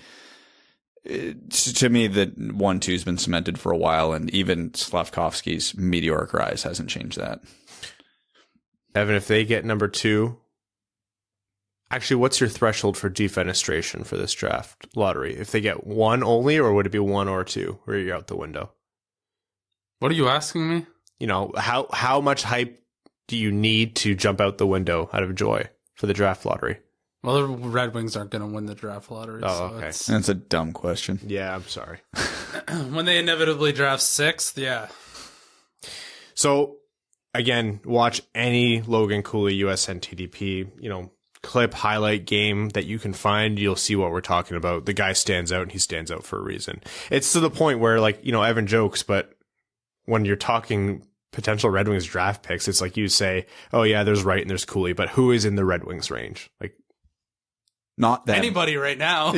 [SPEAKER 3] to me, the 1-2 has been cemented for a while, and even Slavkovsky's meteoric rise hasn't changed that.
[SPEAKER 2] Evan, if they get number 2, actually, what's your threshold for defenestration for this draft lottery? If they get 1 only, or would it be 1 or 2, where you're out the window?
[SPEAKER 4] What are you asking me?
[SPEAKER 2] You know, how much hype do you need to jump out the window out of joy for the draft lottery?
[SPEAKER 4] Well, the Red Wings aren't going to win the draft lottery.
[SPEAKER 2] Oh,
[SPEAKER 4] so
[SPEAKER 2] okay.
[SPEAKER 3] That's a dumb question.
[SPEAKER 2] Yeah, I'm sorry.
[SPEAKER 4] When they inevitably draft 6th, yeah.
[SPEAKER 2] So, again, watch any Logan Cooley USN TDP, clip, highlight game that you can find. You'll see what we're talking about. The guy stands out, and he stands out for a reason. It's to the point where, Evan jokes, but when you're talking potential Red Wings draft picks, it's like you say, oh yeah, there's Wright and there's Cooley, but who is in the Red Wings range? Like,
[SPEAKER 3] not them.
[SPEAKER 4] Anybody right now.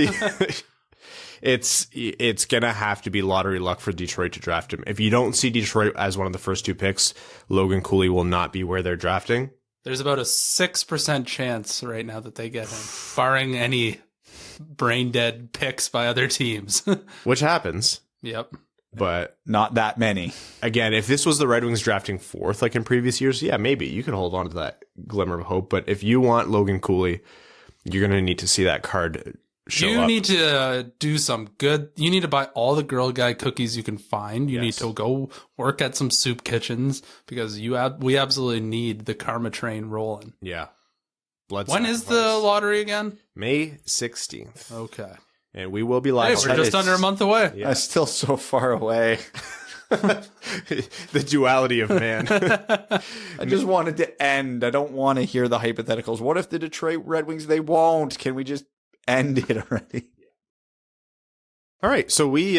[SPEAKER 2] It's gonna have to be lottery luck for Detroit to draft him. If you don't see Detroit as one of the first 2 picks, Logan Cooley will not be where they're drafting.
[SPEAKER 4] There's about a 6% chance right now that they get him, barring any brain dead picks by other teams.
[SPEAKER 2] Which happens.
[SPEAKER 4] Yep.
[SPEAKER 2] But
[SPEAKER 3] not that many.
[SPEAKER 2] Again, if this was the Red Wings drafting 4th like in previous years, yeah, maybe you could hold on to that glimmer of hope. But if you want Logan Cooley, you're going to need to see that card show up.
[SPEAKER 4] You need to do some good. You need to buy all the Girl Guide cookies you can find. You need to go work at some soup kitchens because we absolutely need the karma train rolling.
[SPEAKER 2] Yeah.
[SPEAKER 4] When is the lottery again?
[SPEAKER 2] May 16th.
[SPEAKER 4] Okay.
[SPEAKER 2] And we will be live.
[SPEAKER 4] Hey, we're just under a month away.
[SPEAKER 3] Yeah. I'm still so far away.
[SPEAKER 2] The duality of man.
[SPEAKER 3] I just wanted to end. I don't want to hear the hypotheticals. What if the Detroit Red Wings, they won't? Can we just end it already?
[SPEAKER 2] All right. So we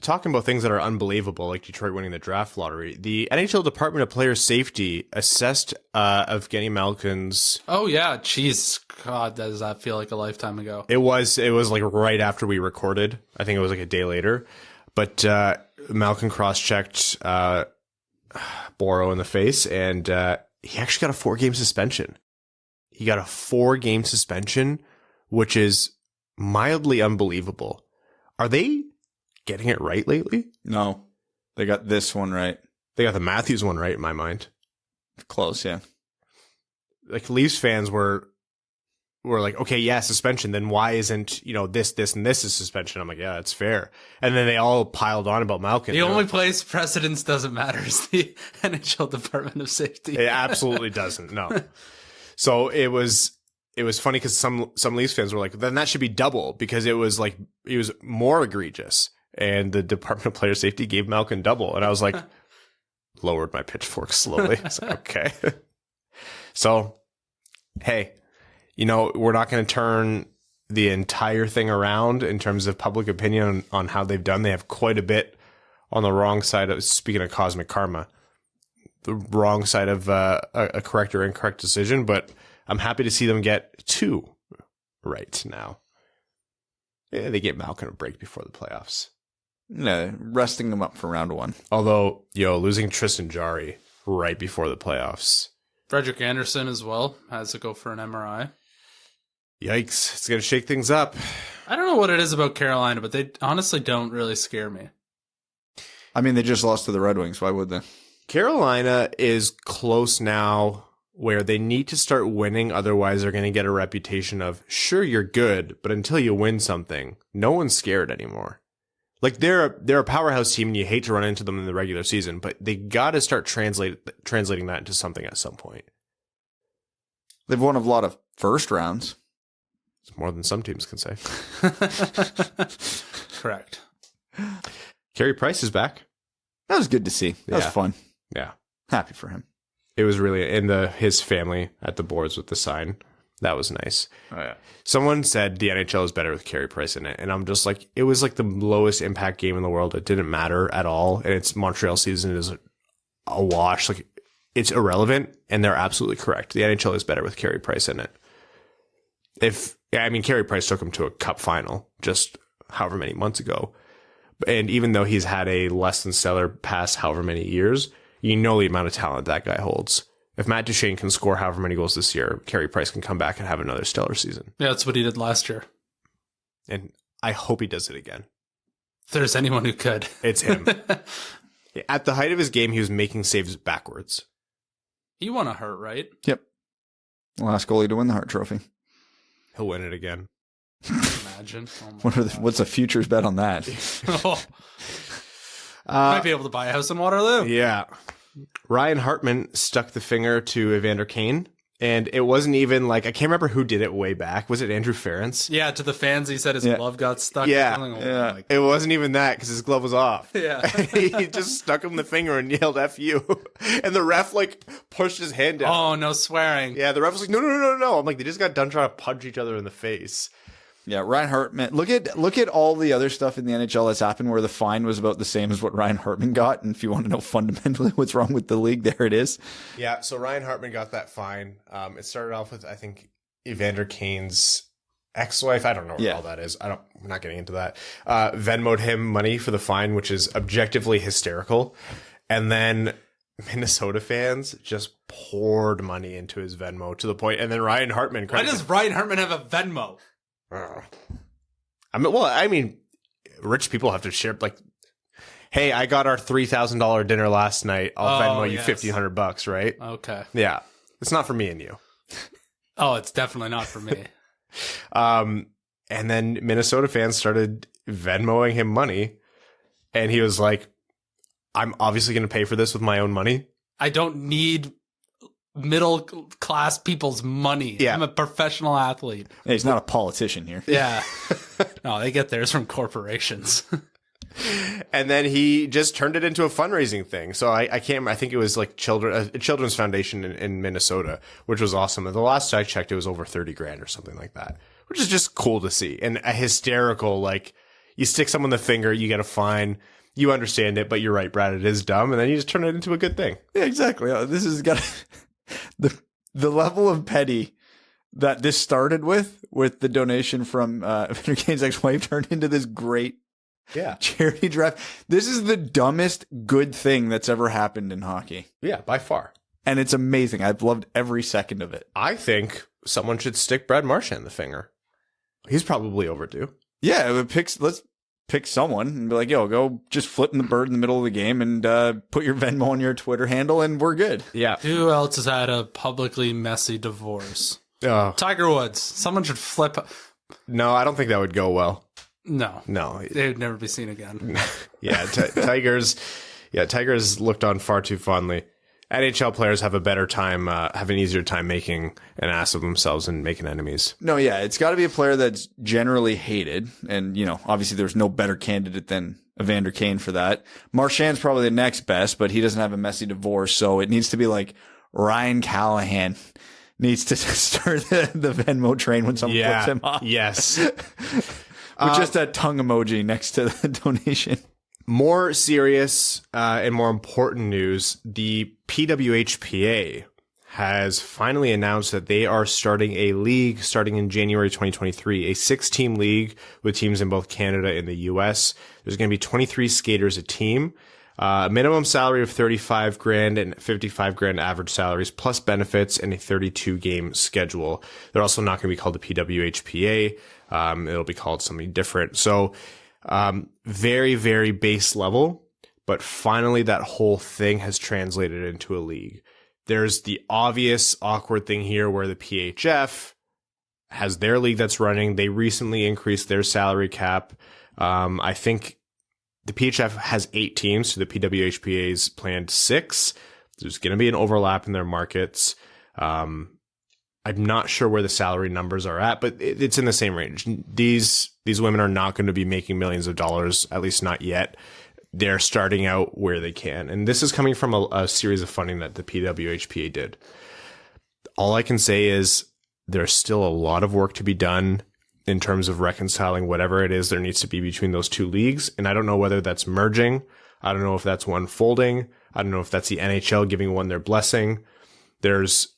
[SPEAKER 2] talking about things that are unbelievable, like Detroit winning the draft lottery. The NHL Department of Player Safety assessed Evgeny Malkin's.
[SPEAKER 4] Oh yeah, jeez, God, does that feel like a lifetime ago?
[SPEAKER 2] It was like right after we recorded. I think it was like a day later. But Malkin cross-checked Boro in the face, and he actually got a 4-game suspension. He got a 4-game suspension, which is mildly unbelievable. Are they getting it right lately?
[SPEAKER 3] No. They got this one right.
[SPEAKER 2] They got the Matthews one right in my mind.
[SPEAKER 3] Close, yeah.
[SPEAKER 2] Like, Leafs fans were like, okay, yeah, suspension. Then why isn't, this, and this is suspension? I'm like, yeah, that's fair. And then they all piled on about Malkin.
[SPEAKER 4] The only place precedence doesn't matter is the NHL Department of Safety.
[SPEAKER 2] It absolutely doesn't. No. So it was funny because some Leafs fans were like, then that should be double because it was more egregious. And the Department of Player Safety gave Malkin double. And I was like, lowered my pitchfork slowly. I was like, okay. So, hey, we're not going to turn the entire thing around in terms of public opinion on how they've done. They have quite a bit on the wrong side of, speaking of cosmic karma, the wrong side of a correct or incorrect decision, but I'm happy to see them get 2 right now. Yeah, they get Malkin a break before the playoffs.
[SPEAKER 3] No, resting them up for round 1.
[SPEAKER 2] Although, losing Tristan Jarry right before the playoffs.
[SPEAKER 4] Frederick Anderson as well has to go for an MRI.
[SPEAKER 2] Yikes. It's going to shake things up.
[SPEAKER 4] I don't know what it is about Carolina, but they honestly don't really scare me.
[SPEAKER 3] I mean, they just lost to the Red Wings. Why would they?
[SPEAKER 2] Carolina is close now where they need to start winning. Otherwise, they're going to get a reputation of, sure, you're good, but until you win something, no one's scared anymore. Like, they're a powerhouse team, and you hate to run into them in the regular season, but they got to start translating that into something at some point.
[SPEAKER 3] They've won a lot of first rounds.
[SPEAKER 2] It's more than some teams can say.
[SPEAKER 4] Correct.
[SPEAKER 2] Carey Price is back.
[SPEAKER 3] That was good to see. That was fun.
[SPEAKER 2] Yeah.
[SPEAKER 3] Happy for him.
[SPEAKER 2] It was really, and his family at the boards with the sign. That was nice.
[SPEAKER 3] Oh, yeah.
[SPEAKER 2] Someone said the NHL is better with Carey Price in it. And I'm just like, it was like the lowest impact game in the world. It didn't matter at all. And it's Montreal season is a wash. Like, it's irrelevant. And they're absolutely correct. The NHL is better with Carey Price in it. Carey Price took him to a cup final just however many months ago. And even though he's had a less than stellar past however many years, the amount of talent that guy holds. If Matt Duchene can score however many goals this year, Carey Price can come back and have another stellar season.
[SPEAKER 4] Yeah, that's what he did last year.
[SPEAKER 2] And I hope he does it again.
[SPEAKER 4] If there's anyone who could.
[SPEAKER 2] It's him. At the height of his game, he was making saves backwards.
[SPEAKER 4] He won a Hart, right?
[SPEAKER 3] Yep. Last goalie to win the Hart Trophy.
[SPEAKER 2] He'll win it again.
[SPEAKER 4] Imagine. Oh
[SPEAKER 3] what's a futures bet on that?
[SPEAKER 4] Might be able to buy a house in Waterloo.
[SPEAKER 2] Yeah. Ryan Hartman stuck the finger to Evander Kane, and it wasn't even like, I can't remember who did it way back. Was it Andrew Ference?
[SPEAKER 4] Yeah, to the fans, he said his glove got stuck.
[SPEAKER 2] Yeah. It wasn't even that because his glove was off.
[SPEAKER 4] Yeah.
[SPEAKER 2] He just stuck him the finger and yelled F you. And the ref pushed his hand down.
[SPEAKER 4] Oh, no swearing.
[SPEAKER 2] Yeah, the ref was like, no. I'm like, they just got done trying to punch each other in the face.
[SPEAKER 3] Yeah, Ryan Hartman. Look at all the other stuff in the NHL that's happened where the fine was about the same as what Ryan Hartman got. And if you want to know fundamentally what's wrong with the league, there it is.
[SPEAKER 2] Yeah, so Ryan Hartman got that fine. It started off with, I think, Evander Kane's ex-wife. I don't know what all that is. I'm not getting into that. Venmoed him money for the fine, which is objectively hysterical. And then Minnesota fans just poured money into his Venmo to the point. And then Ryan Hartman.
[SPEAKER 4] Why does Ryan Hartman have a Venmo?
[SPEAKER 2] I mean, rich people have to share, like, hey, I got our $3,000 dinner last night. I'll Venmo you $1,500, right?
[SPEAKER 4] Okay.
[SPEAKER 2] Yeah. It's not for me and you.
[SPEAKER 4] Oh, it's definitely not for me.
[SPEAKER 2] And then Minnesota fans started Venmoing him money. And he was like, I'm obviously going to pay for this with my own money.
[SPEAKER 4] I don't need middle class people's money.
[SPEAKER 2] Yeah.
[SPEAKER 4] I'm a professional athlete.
[SPEAKER 3] Hey, he's not a politician here.
[SPEAKER 4] Yeah. No, they get theirs from corporations.
[SPEAKER 2] And then he just turned it into a fundraising thing. So I can't remember. I think it was like a children's foundation in Minnesota, which was awesome. And the last I checked, it was over 30 grand or something like that, which is just cool to see. And a hysterical, like, you stick someone the finger, you get a fine. You understand it, but you're right, Brad. It is dumb. And then you just turn it into a good thing.
[SPEAKER 3] Yeah, exactly. This has got the level of petty that this started with the donation from Evander Kane's ex-wife turned into this great charity draft. This is the dumbest good thing that's ever happened in hockey.
[SPEAKER 2] Yeah, by far.
[SPEAKER 3] And it's amazing. I've loved every second of it.
[SPEAKER 2] I think someone should stick Brad Marchand the finger. He's probably overdue.
[SPEAKER 3] Yeah, let's pick someone and be like, yo, go just flipping the bird in the middle of the game and put your Venmo on your Twitter handle and we're good.
[SPEAKER 2] Yeah.
[SPEAKER 4] Who else has had a publicly messy divorce? Tiger Woods. Someone should flip.
[SPEAKER 2] No, I don't think that would go well.
[SPEAKER 4] No. They would never be seen again.
[SPEAKER 2] Yeah, Tigers looked on far too fondly. NHL players have have an easier time making an ass of themselves and making enemies.
[SPEAKER 3] No, yeah, it's got to be a player that's generally hated. And, obviously there's no better candidate than Evander Kane for that. Marchand's probably the next best, but he doesn't have a messy divorce. So it needs to be like Ryan Callahan needs to start the Venmo train when someone flips him off.
[SPEAKER 2] Yes.
[SPEAKER 3] With just that tongue emoji next to the donation.
[SPEAKER 2] More serious and more important news, the PWHPA has finally announced that they are starting a league starting in January 2023, a 6-team league with teams in both Canada and the US. There's going to be 23 skaters a team, a minimum salary of $35,000 and $55,000 average salaries plus benefits, and a 32-game schedule. They're also not going to be called the PWHPA. It'll be called something different. So, very, very base level, but finally that whole thing has translated into a league. There's the obvious awkward thing here where the PHF has their league that's running. They recently increased their salary cap. I think the PHF has 8 teams, so the PWHPA's planned 6. There's going to be an overlap in their markets. I'm not sure where the salary numbers are at, but it's in the same range. These women are not going to be making millions of dollars, at least not yet. They're starting out where they can. And this is coming from a series of funding that the PWHPA did. All I can say is there's still a lot of work to be done in terms of reconciling whatever it is there needs to be between those two leagues. And I don't know whether that's merging. I don't know if that's one folding. I don't know if that's the NHL giving one their blessing. There's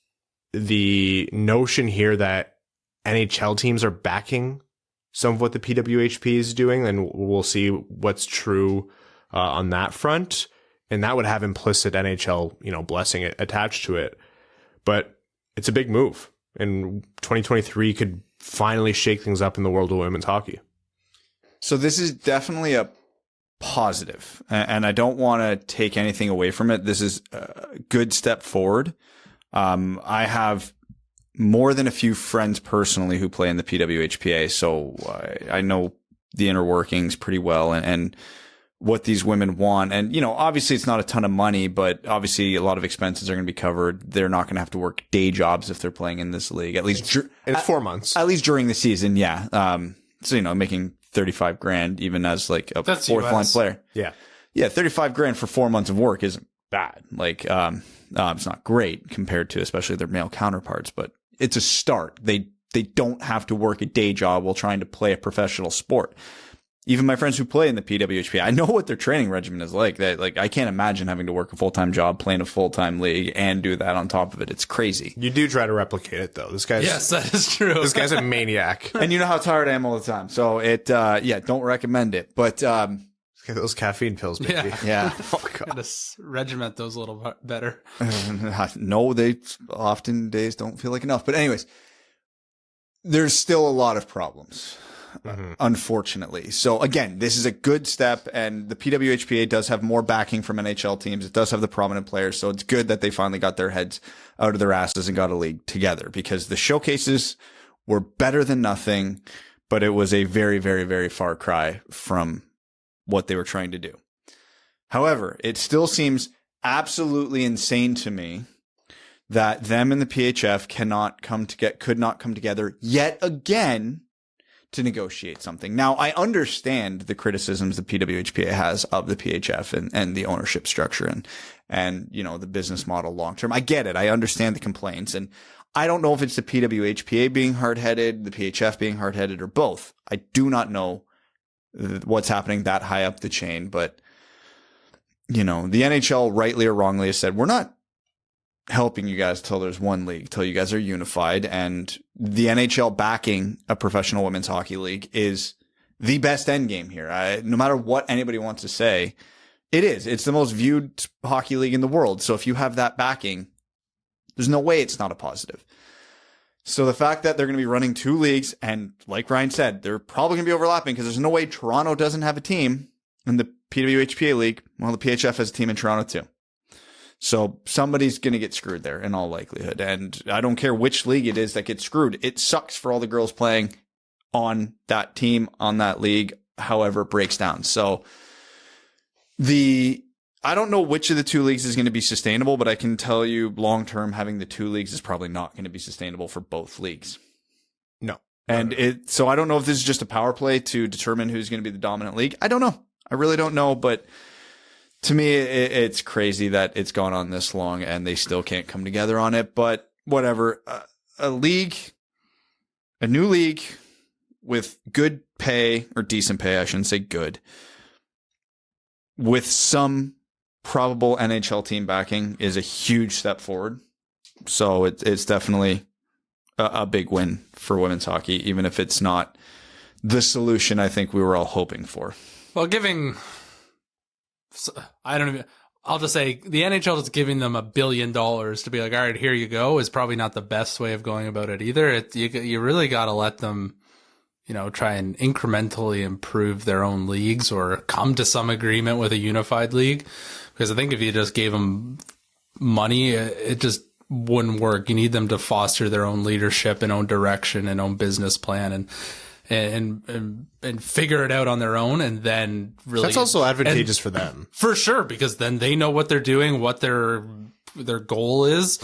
[SPEAKER 2] the notion here that NHL teams are backing some of what the PWHP is doing, and we'll see what's true on that front. And that would have implicit NHL, blessing attached to it. But it's a big move, and 2023 could finally shake things up in the world of women's hockey.
[SPEAKER 3] So this is definitely a positive, and I don't want to take anything away from it. This is a good step forward. I have more than a few friends personally who play in the PWHPA, so I know the inner workings pretty well and what these women want. And, obviously it's not a ton of money, but obviously a lot of expenses are going to be covered. They're not going to have to work day jobs if they're playing in this league, at least
[SPEAKER 2] it's 4 months,
[SPEAKER 3] at least during the season. Yeah. So, making $35,000 even as like a fourth line player.
[SPEAKER 2] Yeah.
[SPEAKER 3] Yeah. $35,000 for 4 months of work isn't bad. Like, it's not great compared to especially their male counterparts, but it's a start. They don't have to work a day job while trying to play a professional sport. Even my friends who play in the PWHP, I know what their training regimen is like. That I can't imagine having to work a full-time job, playing a full-time league, and do that on top of it. It's crazy.
[SPEAKER 2] You do try to replicate it though.
[SPEAKER 4] Yes, that is true.
[SPEAKER 2] This guy's a maniac.
[SPEAKER 3] And you know how tired I am all the time. So don't recommend it. But
[SPEAKER 2] get those caffeine pills, baby.
[SPEAKER 3] Yeah.
[SPEAKER 2] Oh, God.
[SPEAKER 4] Gotta regiment those a little better.
[SPEAKER 3] No, they often days don't feel like enough. But anyways, there's still a lot of problems. Unfortunately. So again, this is a good step, and the PWHPA does have more backing from NHL teams. It does have the prominent players. So it's good that they finally got their heads out of their asses and got a league together, because the showcases were better than nothing, but it was a very, very, very far cry from what they were trying to do. However, it still seems absolutely insane to me that them and the PHF could not come together yet again to negotiate something. Now, I understand the criticisms the PWHPA has of the PHF and the ownership structure and the business model long term. I get it. I understand the complaints, and I don't know if it's the PWHPA being hard-headed, the PHF being hard-headed, or both. I do not know what's happening that high up the chain, but the NHL, rightly or wrongly, has said, we're not helping you guys till there's one league, till you guys are unified. And the NHL backing a professional women's hockey league is the best end game here. No matter what anybody wants to say, it is. It's the most viewed hockey league in the world. So if you have that backing, there's no way it's not a positive. So the fact that they're going to be running 2 leagues, and like Ryan said, they're probably going to be overlapping, because there's no way Toronto doesn't have a team in the PWHPA league. Well, the PHF has a team in Toronto too. So somebody's going to get screwed there in all likelihood. And I don't care which league it is that gets screwed. It sucks for all the girls playing on that team, on that league, however it breaks down. So I don't know which of the 2 leagues is going to be sustainable, but I can tell you long term, having the 2 leagues is probably not going to be sustainable for both leagues.
[SPEAKER 2] No.
[SPEAKER 3] And so I don't know if this is just a power play to determine who's going to be the dominant league. I don't know. I really don't know, but to me, it's crazy that it's gone on this long and they still can't come together on it. But whatever, a new league with good pay, or decent pay, I shouldn't say good, with some probable NHL team backing, is a huge step forward. So it's definitely a big win for women's hockey, even if it's not the solution I think we were all hoping for.
[SPEAKER 4] Well, I'll just say the NHL just giving them $1 billion to be like, all right, here you go, is probably not the best way of going about it either. You really got to let them, try and incrementally improve their own leagues or come to some agreement with a unified league. Because I think if you just gave them money, it just wouldn't work. You need them to foster their own leadership and own direction and own business plan and figure it out on their own, and then really
[SPEAKER 2] that's also advantageous for them,
[SPEAKER 4] for sure, because then they know what they're doing, what their goal is,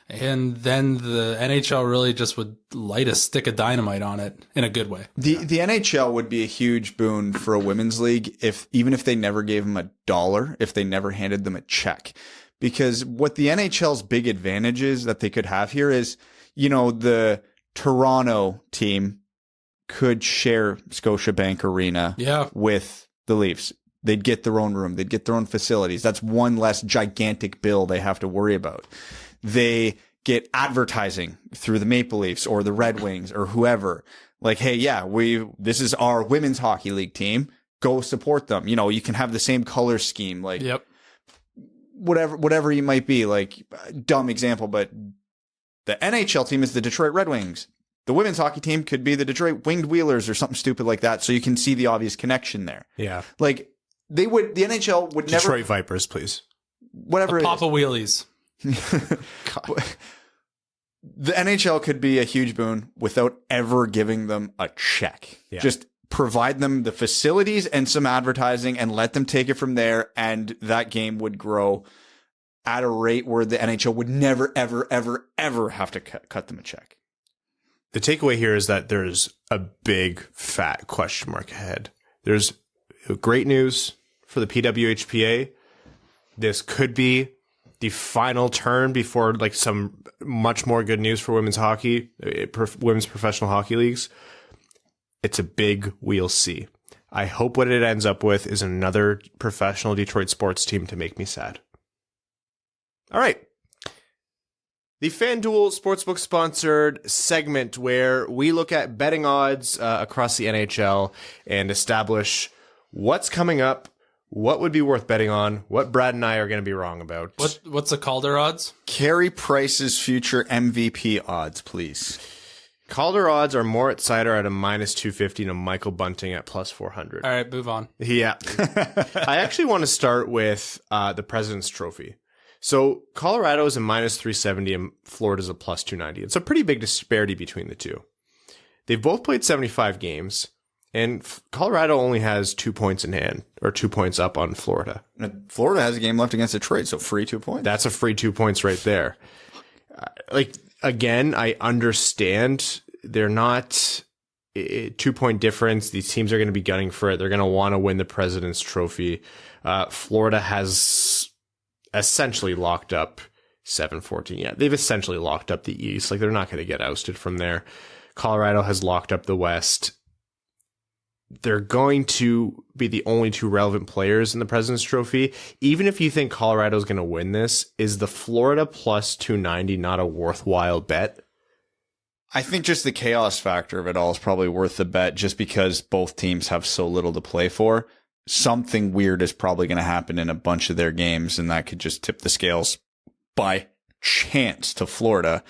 [SPEAKER 4] and then the NHL really just would light a stick of dynamite on it in a good way.
[SPEAKER 3] The NHL would be a huge boon for a women's league even if they never gave them $1, if they never handed them a check. Because what the NHL's big advantage is that they could have here is, the Toronto team could share Scotiabank Arena with the Leafs. They'd get their own room. They'd get their own facilities. That's one less gigantic bill they have to worry about. They get advertising through the Maple Leafs or the Red Wings or whoever. Like, hey, this is our women's hockey league team. Go support them. You can have the same color scheme. Like,
[SPEAKER 4] yep.
[SPEAKER 3] Whatever you might be, like, dumb example, but the NHL team is the Detroit Red Wings. The women's hockey team could be the Detroit Winged Wheelers or something stupid like that. So you can see the obvious connection there.
[SPEAKER 2] Yeah.
[SPEAKER 3] Like, the NHL would never.
[SPEAKER 2] Detroit Vipers, please.
[SPEAKER 3] Whatever.
[SPEAKER 4] Papa Wheelies.
[SPEAKER 3] The NHL could be a huge boon without ever giving them a check. Yeah. Just provide them the facilities and some advertising and let them take it from there. And that game would grow at a rate where the NHL would never, ever, ever, ever have to cut them a check.
[SPEAKER 2] The takeaway here is that there's a big fat question mark ahead. There's great news for the PWHPA. This could be the final turn before some much more good news for women's hockey, women's professional hockey leagues. It's a big we'll see. I hope what it ends up with is another professional Detroit sports team to make me sad. All right. The FanDuel Sportsbook sponsored segment where we look at betting odds across the NHL and establish what's coming up, what would be worth betting on, what Brad and I are going to be wrong about.
[SPEAKER 4] What's the Calder odds?
[SPEAKER 3] Carey Price's future MVP odds, please.
[SPEAKER 2] Calder odds are Moritz Seider at a -250 and a Michael Bunting at +400.
[SPEAKER 4] All right, move on.
[SPEAKER 2] Yeah. I actually want to start with the President's Trophy. So Colorado is a -370 and Florida's a +290. It's a pretty big disparity between the two. They've both played 75 games, and Colorado only has 2 points in hand, or 2 points up on Florida.
[SPEAKER 3] Florida has a game left against Detroit, so free 2 points.
[SPEAKER 2] That's a free 2 points right there. Again, I understand they're not 2 point difference. These teams are going to be gunning for it. They're going to want to win the President's Trophy. Florida has essentially locked up 7-14. Yeah, they've essentially locked up the East. They're not going to get ousted from there. Colorado has locked up the West. They're going to be the only two relevant players in the President's Trophy. Even if you think Colorado's going to win this, is the Florida +290 not a worthwhile bet?
[SPEAKER 3] I think just the chaos factor of it all is probably worth the bet just because both teams have so little to play for. Something weird is probably going to happen in a bunch of their games, and that could just tip the scales by chance to Florida.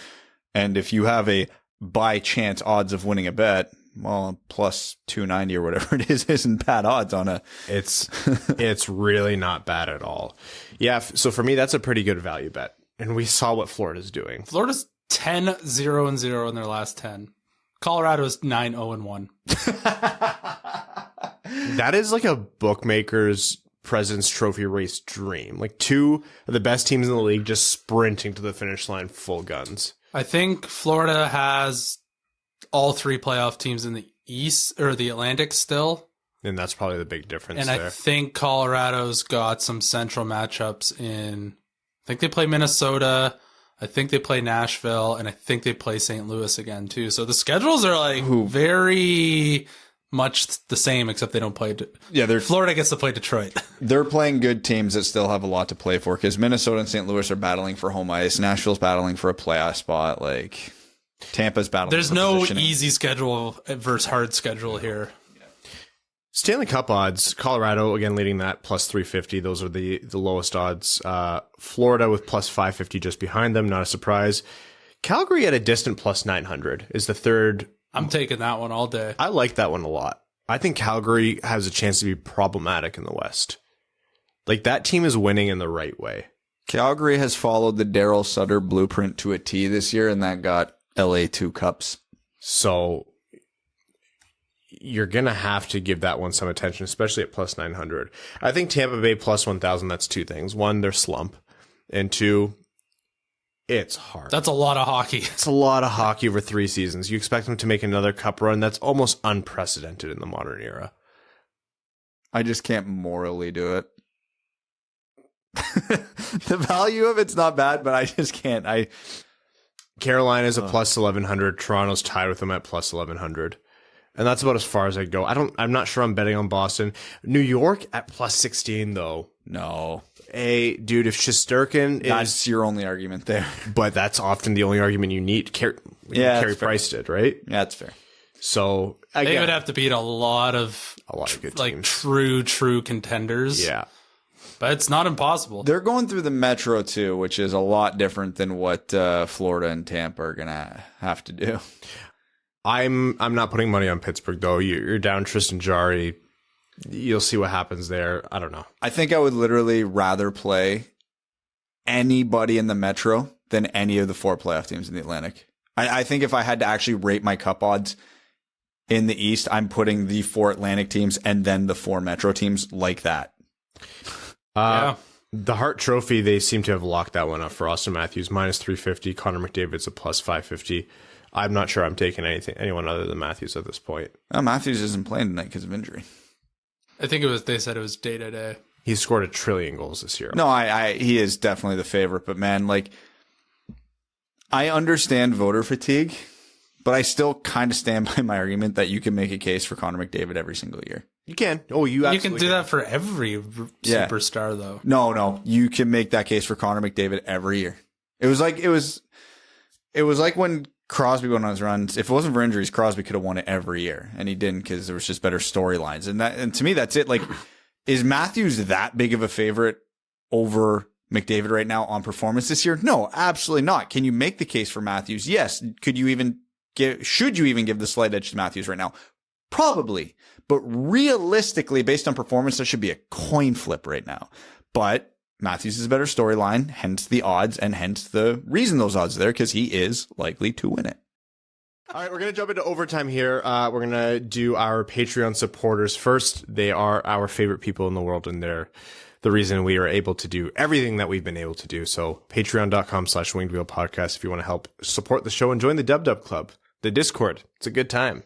[SPEAKER 3] And if you have a by chance odds of winning a bet, well, +290 or whatever it is isn't bad odds on a.
[SPEAKER 2] It's really not bad at all. Yeah. So for me, that's a pretty good value bet. And we saw what Florida's doing.
[SPEAKER 4] Florida's 10-0-0 in their last 10. Colorado's 9-0-1.
[SPEAKER 2] That is like a bookmaker's President's Trophy race dream. Two of the best teams in the league just sprinting to the finish line full guns.
[SPEAKER 4] I think Florida has all three playoff teams in the East or the Atlantic still.
[SPEAKER 2] And that's probably the big difference
[SPEAKER 4] and
[SPEAKER 2] there.
[SPEAKER 4] I think Colorado's got some central matchups in, I think they play Minnesota, I think they play Nashville, and I think they play St. Louis again too. So the schedules are very much the same, except they don't play.
[SPEAKER 3] Yeah,
[SPEAKER 4] Florida gets to play Detroit.
[SPEAKER 3] They're playing good teams that still have a lot to play for, because Minnesota and St. Louis are battling for home ice. Nashville's battling for a playoff spot. Like, Tampa's battling.
[SPEAKER 4] There's
[SPEAKER 3] for
[SPEAKER 4] no
[SPEAKER 3] positioning.
[SPEAKER 4] easy schedule versus hard schedule here.
[SPEAKER 2] Stanley Cup odds, Colorado again leading that plus 350. Those are the lowest odds. Florida with plus 550 just behind them. Not a surprise. Calgary at a distant plus 900 is the third.
[SPEAKER 4] I'm taking that one all day.
[SPEAKER 2] I like that one a lot. I think Calgary has a chance to be problematic in the West. Like, that team is winning in the right way.
[SPEAKER 3] Calgary has followed the Daryl Sutter blueprint to a T this year, and that got LA 2 cups.
[SPEAKER 2] So you're going to have to give that one some attention, especially at plus 900. I think Tampa Bay plus 1,000, that's two things. One, their slump. And two, it's hard.
[SPEAKER 4] That's a lot of hockey.
[SPEAKER 2] It's a lot of hockey over 3 seasons. You expect them to make another cup run. That's almost unprecedented in the modern era.
[SPEAKER 3] I just can't morally do it. The value of it's not bad, but I just can't.
[SPEAKER 2] Carolina's a plus 1,100. Toronto's tied with them at plus 1,100. And that's about as far as I go. I'm not sure I'm betting on Boston. New York at plus 16, though.
[SPEAKER 3] No.
[SPEAKER 2] Dude, if Shesterkin is...
[SPEAKER 3] That's your only argument there.
[SPEAKER 2] But that's often the only argument you need. Carey Price did, right?
[SPEAKER 3] Yeah, that's fair.
[SPEAKER 2] So, again,
[SPEAKER 4] they would have to beat a lot of
[SPEAKER 2] good
[SPEAKER 4] like
[SPEAKER 2] teams.
[SPEAKER 4] true contenders.
[SPEAKER 2] Yeah.
[SPEAKER 4] But it's not impossible.
[SPEAKER 3] They're going through the Metro, too, which is a lot different than what Florida and Tampa are going to have to do.
[SPEAKER 2] I'm not putting money on Pittsburgh, though. You're down Tristan Jarry. You'll see what happens there. I don't know.
[SPEAKER 3] I think I would literally rather play anybody in the Metro than any of the 4 playoff teams in the Atlantic. I think if I had to actually rate my cup odds in the East, I'm putting the 4 Atlantic teams and then the 4 Metro teams like that.
[SPEAKER 4] Yeah.
[SPEAKER 2] The Hart Trophy, they seem to have locked that one up for Austin Matthews, minus 350. Connor McDavid's a plus 550. I'm not sure I'm taking anyone other than Matthews at this point.
[SPEAKER 3] Matthews isn't playing tonight because of injury.
[SPEAKER 4] I think they said it was day to day.
[SPEAKER 2] He's scored 1 trillion goals this year.
[SPEAKER 3] No, he is definitely the favorite, but man, like, I understand voter fatigue, but I still kind of stand by my argument that you can make a case for Connor McDavid every single year.
[SPEAKER 2] You can. Oh, you absolutely
[SPEAKER 4] can do that for every superstar, though.
[SPEAKER 3] No, you can make that case for Connor McDavid every year. It was like when Crosby went on his runs. If it wasn't for injuries, Crosby could have won it every year, and he didn't because there was just better storylines. And to me, that's it. Like, is Matthews that big of a favorite over McDavid right now on performance this year? No, absolutely not. Can you make the case for Matthews? Yes. Should you even give the slight edge to Matthews right now? Probably. But realistically, based on performance, that should be a coin flip right now. But Matthews is a better storyline, hence the odds, and hence the reason those odds are there, because he is likely to win it.
[SPEAKER 2] All right, we're going to jump into overtime here. We're going to do our Patreon supporters first. They are our favorite people in the world, and they're the reason we are able to do everything that we've been able to do. So patreon.com/wingedwheel podcast if you want to help support the show and join the Dub Club, the Discord. It's a good time.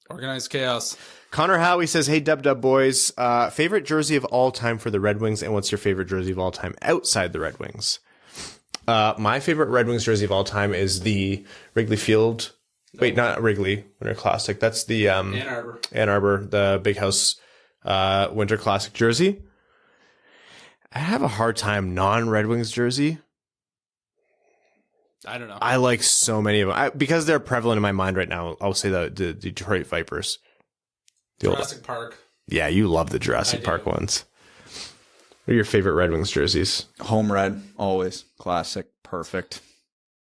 [SPEAKER 4] Organized chaos.
[SPEAKER 2] Connor Howie says, hey, Dub boys, favorite jersey of all time for the Red Wings, and what's your favorite jersey of all time outside the Red Wings? My favorite Red Wings jersey of all time is the Wrigley Field. Wait, not Wrigley Winter Classic. That's the Ann Arbor, the Big House Winter Classic jersey. I have a hard time non-Red Wings jersey.
[SPEAKER 4] I don't know.
[SPEAKER 2] I like so many of them. Because they're prevalent in my mind right now, I'll say the Detroit Vipers.
[SPEAKER 4] Jurassic Park.
[SPEAKER 2] Yeah, you love the Jurassic Park ones. What are your favorite Red Wings jerseys?
[SPEAKER 3] Home red, always. Classic. Perfect.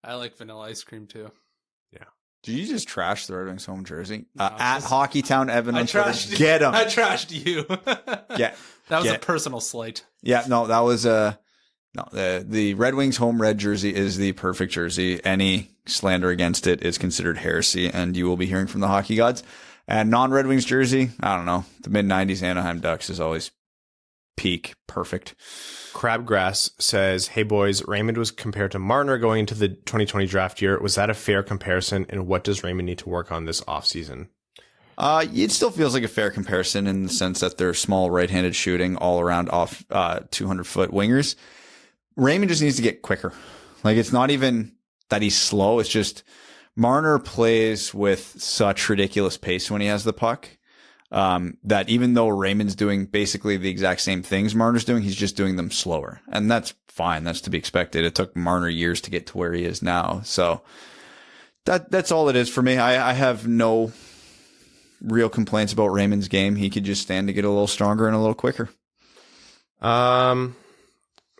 [SPEAKER 4] I like vanilla ice cream, too.
[SPEAKER 2] Yeah.
[SPEAKER 3] Did you just trash the Red Wings home jersey?
[SPEAKER 4] No,
[SPEAKER 3] at Hockeytown Evan on Twitter.
[SPEAKER 4] Get him. I trashed you.
[SPEAKER 3] That
[SPEAKER 4] was a personal slight.
[SPEAKER 3] Yeah, no, that was the Red Wings home red jersey is the perfect jersey. Any slander against it is considered heresy, and you will be hearing from the hockey gods. And non-Red Wings jersey, I don't know. The mid-90s Anaheim Ducks is always peak perfect.
[SPEAKER 2] Crabgrass says, hey boys, Raymond was compared to Marner going into the 2020 draft year. Was that a fair comparison? And what does Raymond need to work on this offseason?
[SPEAKER 3] It still feels like a fair comparison in the sense that they're small right-handed shooting all around off 200-foot wingers. Raymond just needs to get quicker. Like, it's not even that he's slow. It's just Marner plays with such ridiculous pace when he has the puck. that even though Raymond's doing basically the exact same things Marner's doing, he's just doing them slower. And that's fine. That's to be expected. It took Marner years to get to where he is now. So that's all it is for me. I have no real complaints about Raymond's game. He could just stand to get a little stronger and a little quicker.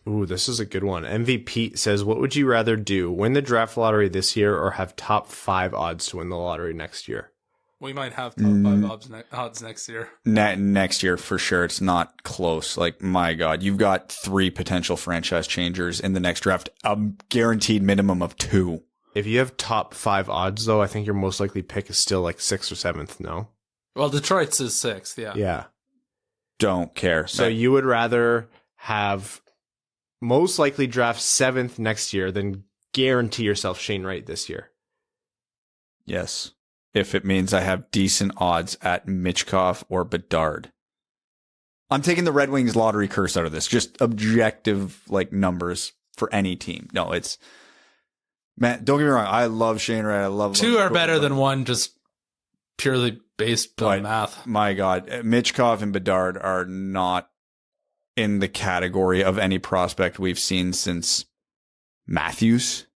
[SPEAKER 2] Ooh, this is a good one. MVP says, what would you rather do? Win the draft lottery this year or have top 5 odds to win the lottery next year?
[SPEAKER 4] We might have top 5 odds next year.
[SPEAKER 3] Next year, for sure. It's not close. Like, my God, you've got 3 potential franchise changers in the next draft, a guaranteed minimum of 2.
[SPEAKER 2] If you have top 5 odds, though, I think your most likely pick is still like 6th or 7th, no?
[SPEAKER 4] Well, Detroit's is 6th, yeah.
[SPEAKER 2] Yeah.
[SPEAKER 3] Don't care.
[SPEAKER 2] So you would rather have most likely draft 7th next year than guarantee yourself Shane Wright this year?
[SPEAKER 3] Yes. If it means I have decent odds at Michkov or Bedard. I'm taking the Red Wings lottery curse out of this. Just objective, like, numbers for any team. No, it's... Man, don't get me wrong. I love Shane Wright. I love...
[SPEAKER 4] 2 are better than 1, just purely based on math.
[SPEAKER 3] My God. Michkov and Bedard are not in the category of any prospect we've seen since Matthews.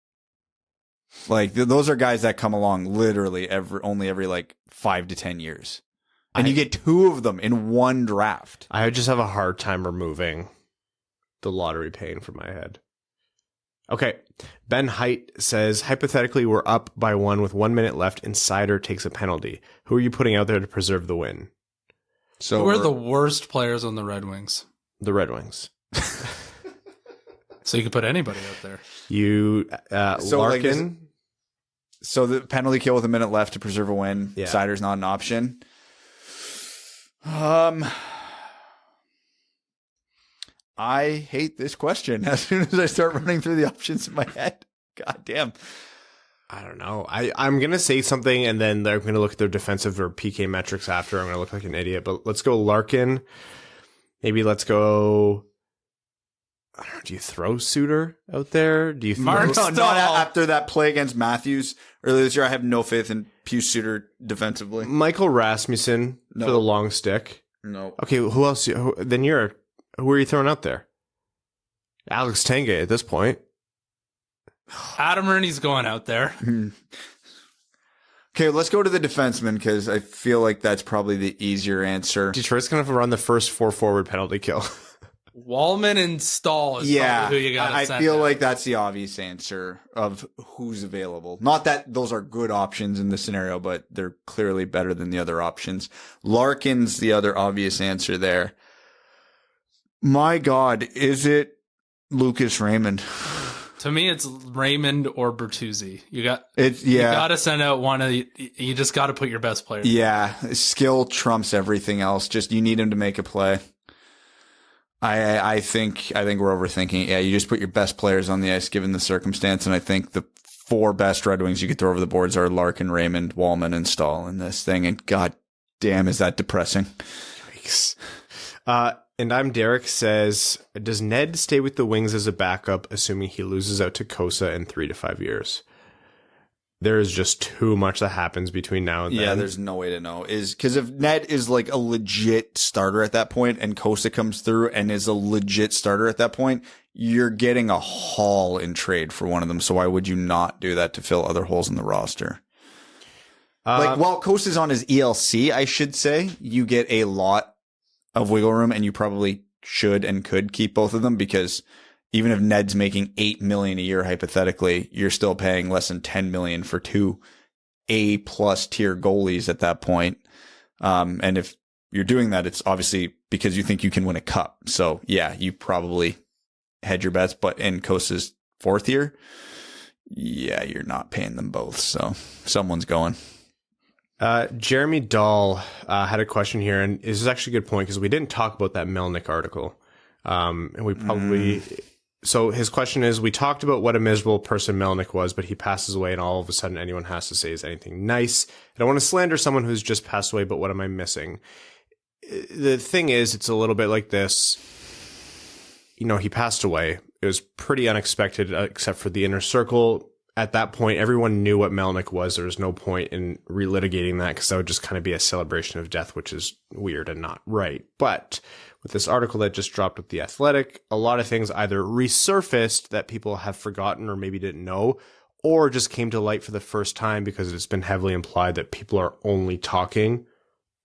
[SPEAKER 3] Like, those are guys that come along literally every like 5 to 10 years. And you get 2 of them in one draft.
[SPEAKER 2] I just have a hard time removing the lottery pain from my head. Okay. Ben Height says, hypothetically, we're up by 1 with 1 minute left and Seider takes a penalty. Who are you putting out there to preserve the win?
[SPEAKER 3] So
[SPEAKER 4] who are the worst players on the Red Wings?
[SPEAKER 2] The Red Wings.
[SPEAKER 4] So you could put anybody out there.
[SPEAKER 2] You, Larkin.
[SPEAKER 3] So the penalty kill with a minute left to preserve a win.
[SPEAKER 2] Yeah.
[SPEAKER 3] Seider's not an option. I hate this question as soon as I start running through the options in my head. God damn.
[SPEAKER 2] I don't know. I'm going to say something and then they're going to look at their defensive or PK metrics after. I'm going to look like an idiot, but let's go Larkin. Maybe let's go. I don't know, do you throw Suter out there? Do you throw?
[SPEAKER 3] No, not after that play against Matthews earlier this year. I have no faith in Pius Suter defensively.
[SPEAKER 2] Michael Rasmussen for the long stick.
[SPEAKER 3] No.
[SPEAKER 2] Okay, who else? Who are you throwing out there? Alex Tanguay at this point.
[SPEAKER 4] Adam Rooney's going out there.
[SPEAKER 3] Okay, let's go to the defenseman because I feel like that's probably the easier answer.
[SPEAKER 2] Detroit's going to have to run the first 4 forward penalty kill.
[SPEAKER 4] Wallman and Stahl is probably who you got to send.
[SPEAKER 3] I feel like that's the obvious answer of who's available. Not that those are good options in this scenario, but they're clearly better than the other options. Larkin's the other obvious answer there. My God, is it Lucas Raymond?
[SPEAKER 4] To me, it's Raymond or Bertuzzi. You got to send out one of the. You just got to put your best player.
[SPEAKER 3] Yeah, skill trumps everything else. Just you need him to make a play. I think we're overthinking it. Yeah, you just put your best players on the ice given the circumstance, and I think the 4 best Red Wings you could throw over the boards are Larkin, Raymond, Wallman, and Stahl in this thing. And God damn, is that depressing?
[SPEAKER 2] Yikes. And I'm Derek says, does Ned stay with the Wings as a backup, assuming he loses out to Kosa in 3 to 5 years? There is just too much that happens between now and then.
[SPEAKER 3] Yeah, there's no way to know. Because if Ned is like a legit starter at that point and Kosa comes through and is a legit starter at that point, you're getting a haul in trade for one of them. So why would you not do that to fill other holes in the roster? While Kosa's on his ELC, I should say, you get a lot of wiggle room, and you probably should and could keep both of them because even if Ned's making $8 million a year, hypothetically, you're still paying less than $10 million for 2 A+ tier goalies at that point. And if you're doing that, it's obviously because you think you can win a cup. So yeah, you probably hedge your bets, but in Kosa's 4th year, yeah, you're not paying them both. So someone's going.
[SPEAKER 2] Jeremy Dahl had a question here, and this is actually a good point because we didn't talk about that Melnick article. And we probably... So his question is, we talked about what a miserable person Melnick was, but he passes away and all of a sudden anyone has to say is anything nice. I don't want to slander someone who's just passed away, but what am I missing? The thing is, it's a little bit like this. You know, he passed away. It was pretty unexpected, except for the inner circle. at that point, everyone knew what Melnyk was. There was no point in relitigating that because that would just kind of be a celebration of death, which is weird and not right. But with this article that just dropped with The Athletic, a lot of things either resurfaced that people have forgotten or maybe didn't know, or just came to light for the first time because it's been heavily implied that people are only talking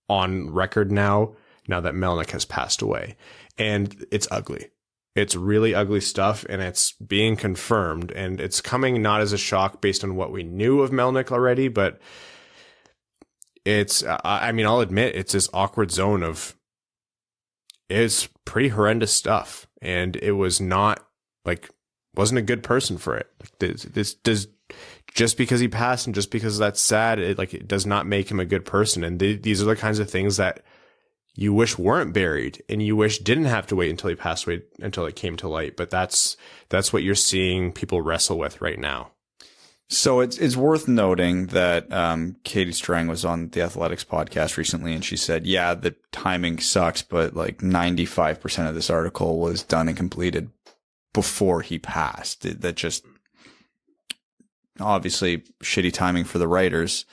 [SPEAKER 2] on record now that Melnyk has passed away. And it's ugly. It's really ugly stuff, and it's being confirmed, and it's coming not as a shock based on what we knew of Melnyk already, but it's, I mean, I'll admit it's this awkward zone of, it's pretty horrendous stuff, and it was not, like, wasn't a good person for it. Like, this does, just because he passed and just because that's sad, it does not make him a good person, and these are the kinds of things that you wish weren't buried and you wish didn't have to wait until he passed away, until it came to light. But that's what you're seeing people wrestle with right now.
[SPEAKER 3] So it's worth noting that Katie Strang was on the Athletics podcast recently, and she said, yeah, the timing sucks, but like 95% of this article was done and completed before he passed. That just obviously shitty timing for the writers.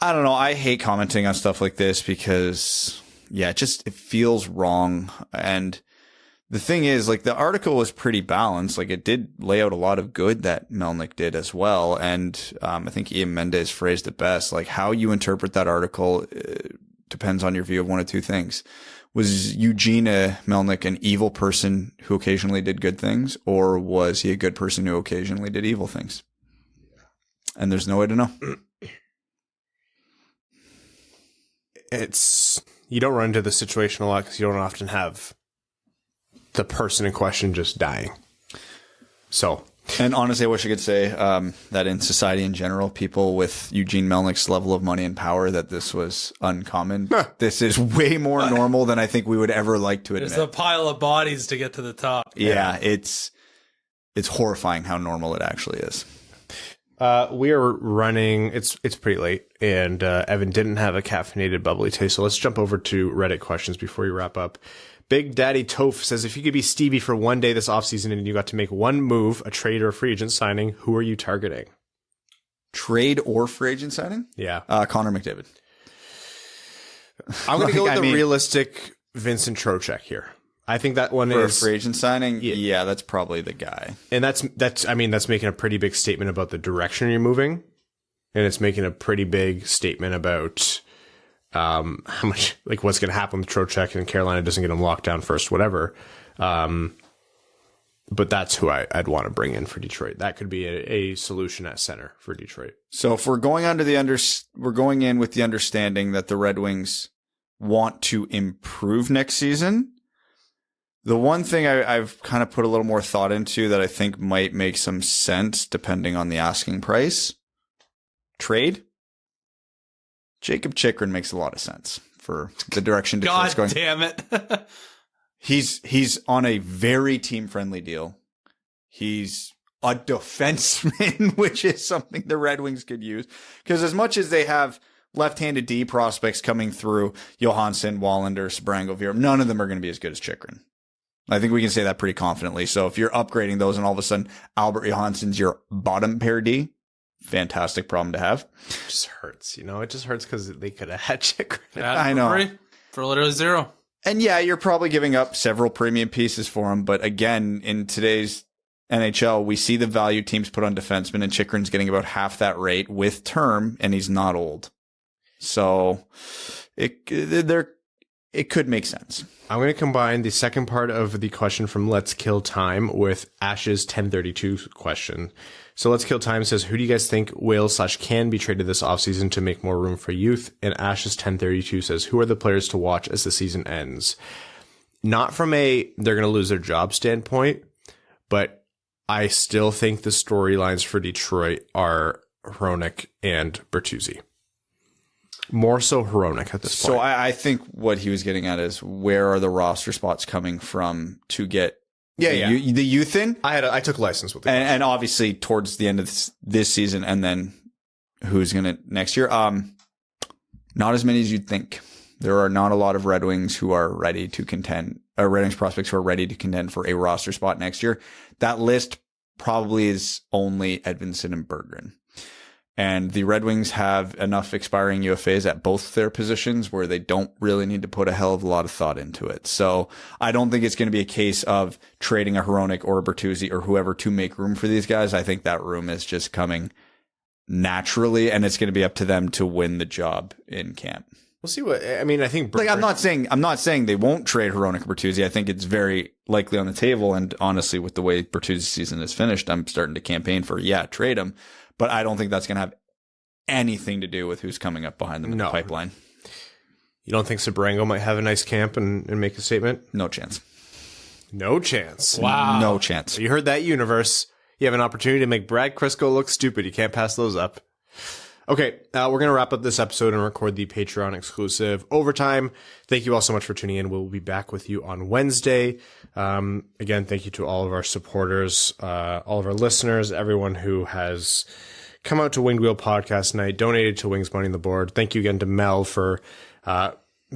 [SPEAKER 3] I don't know. I hate commenting on stuff like this because, yeah, it feels wrong. And the thing is, like, the article was pretty balanced. Like, it did lay out a lot of good that Melnyk did as well. And I think Ian Mendes phrased it best. Like, how you interpret that article depends on your view of one of two things. Was Eugene Melnyk an evil person who occasionally did good things, or was he a good person who occasionally did evil things? And there's no way to know.
[SPEAKER 2] You don't run into the situation a lot because you don't often have the person in question just dying. So,
[SPEAKER 3] and honestly, I wish I could say that in society in general, people with Eugene Melnyk's level of money and power, that this was uncommon. This is way more normal than I think we would ever like to admit.
[SPEAKER 4] There's a pile of bodies to get to the top.
[SPEAKER 3] Yeah, it's horrifying how normal it actually is.
[SPEAKER 2] We are running. It's pretty late, and Evan didn't have a caffeinated bubbly taste. So let's jump over to Reddit questions before we wrap up. Big Daddy Toph says, if you could be Stevie for one day this offseason and you got to make one move, a trade or a free agent signing, who are you targeting?
[SPEAKER 3] Trade or free agent signing?
[SPEAKER 2] Yeah.
[SPEAKER 3] Connor McDavid.
[SPEAKER 2] I'm going to go with the realistic Vincent Trocheck here. I think that one
[SPEAKER 3] for
[SPEAKER 2] is
[SPEAKER 3] a free agent signing. Yeah, that's probably the guy.
[SPEAKER 2] And that's making a pretty big statement about the direction you're moving. And it's making a pretty big statement about how much, like, what's going to happen with Trocheck, and Carolina doesn't get him locked down first, whatever. But that's who I'd want to bring in for Detroit. That could be a solution at center for Detroit.
[SPEAKER 3] So if we're going we're going in with the understanding that the Red Wings want to improve next season. The one thing I've kind of put a little more thought into that I think might make some sense depending on the asking price. Trade. Jacob Chychrun makes a lot of sense for the direction Detroit's going.
[SPEAKER 4] God damn it.
[SPEAKER 3] He's on a very team-friendly deal. He's a defenseman, which is something the Red Wings could use. Because as much as they have left-handed D prospects coming through, Johansson, Wallander, Sprangel, none of them are going to be as good as Chychrun. I think we can say that pretty confidently. So if you're upgrading those and all of a sudden Albert Johansson's your bottom pair D, fantastic problem to have.
[SPEAKER 2] It just hurts, It just hurts because they could have had Chychrun.
[SPEAKER 3] I know.
[SPEAKER 4] For literally zero.
[SPEAKER 3] And yeah, you're probably giving up several premium pieces for him. But again, in today's NHL, we see the value teams put on defensemen, and Chychrun's getting about half that rate with term, and he's not old. So it could make sense.
[SPEAKER 2] I'm going to combine the second part of the question from Let's Kill Time with Ash's 1032 question. So Let's Kill Time says, who do you guys think will/can be traded this offseason to make more room for youth? And Ash's 1032 says, who are the players to watch as the season ends? Not from they're going to lose their job standpoint, but I still think the storylines for Detroit are Hronek and Bertuzzi. More so Hronek at this point.
[SPEAKER 3] So I think what he was getting at is, where are the roster spots coming from to get the youth in?
[SPEAKER 2] I took license with it.
[SPEAKER 3] And obviously towards the end of this season, and then who's going to next year? Not as many as you'd think. There are not a lot of Red Wings who are ready to contend, Red Wings prospects who are ready to contend for a roster spot next year. That list probably is only Edvinsson and Berggren. And the Red Wings have enough expiring UFAs at both their positions where they don't really need to put a hell of a lot of thought into it. So I don't think it's going to be a case of trading a Hronek or a Bertuzzi or whoever to make room for these guys. I think that room is just coming naturally, and it's going to be up to them to win the job in camp.
[SPEAKER 2] We'll see what, I mean, I think.
[SPEAKER 3] I'm not saying they won't trade Hronek or Bertuzzi. I think it's very likely on the table. And honestly, with the way Bertuzzi's season is finished, I'm starting to campaign for, trade him. But I don't think that's going to have anything to do with who's coming up behind them in the pipeline.
[SPEAKER 2] You don't think Sabrango might have a nice camp and make a statement?
[SPEAKER 3] No chance.
[SPEAKER 2] No chance.
[SPEAKER 4] Wow.
[SPEAKER 3] No chance.
[SPEAKER 2] You heard that, universe. You have an opportunity to make Brad Crisco look stupid. You can't pass those up. Okay, we're going to wrap up this episode and record the Patreon exclusive Overtime. Thank you all so much for tuning in. We'll be back with you on Wednesday. Again, thank you to all of our supporters, all of our listeners, everyone who has come out to Winged Wheel Podcast Night, donated to Wings Money on the Board. Thank you again to Mel for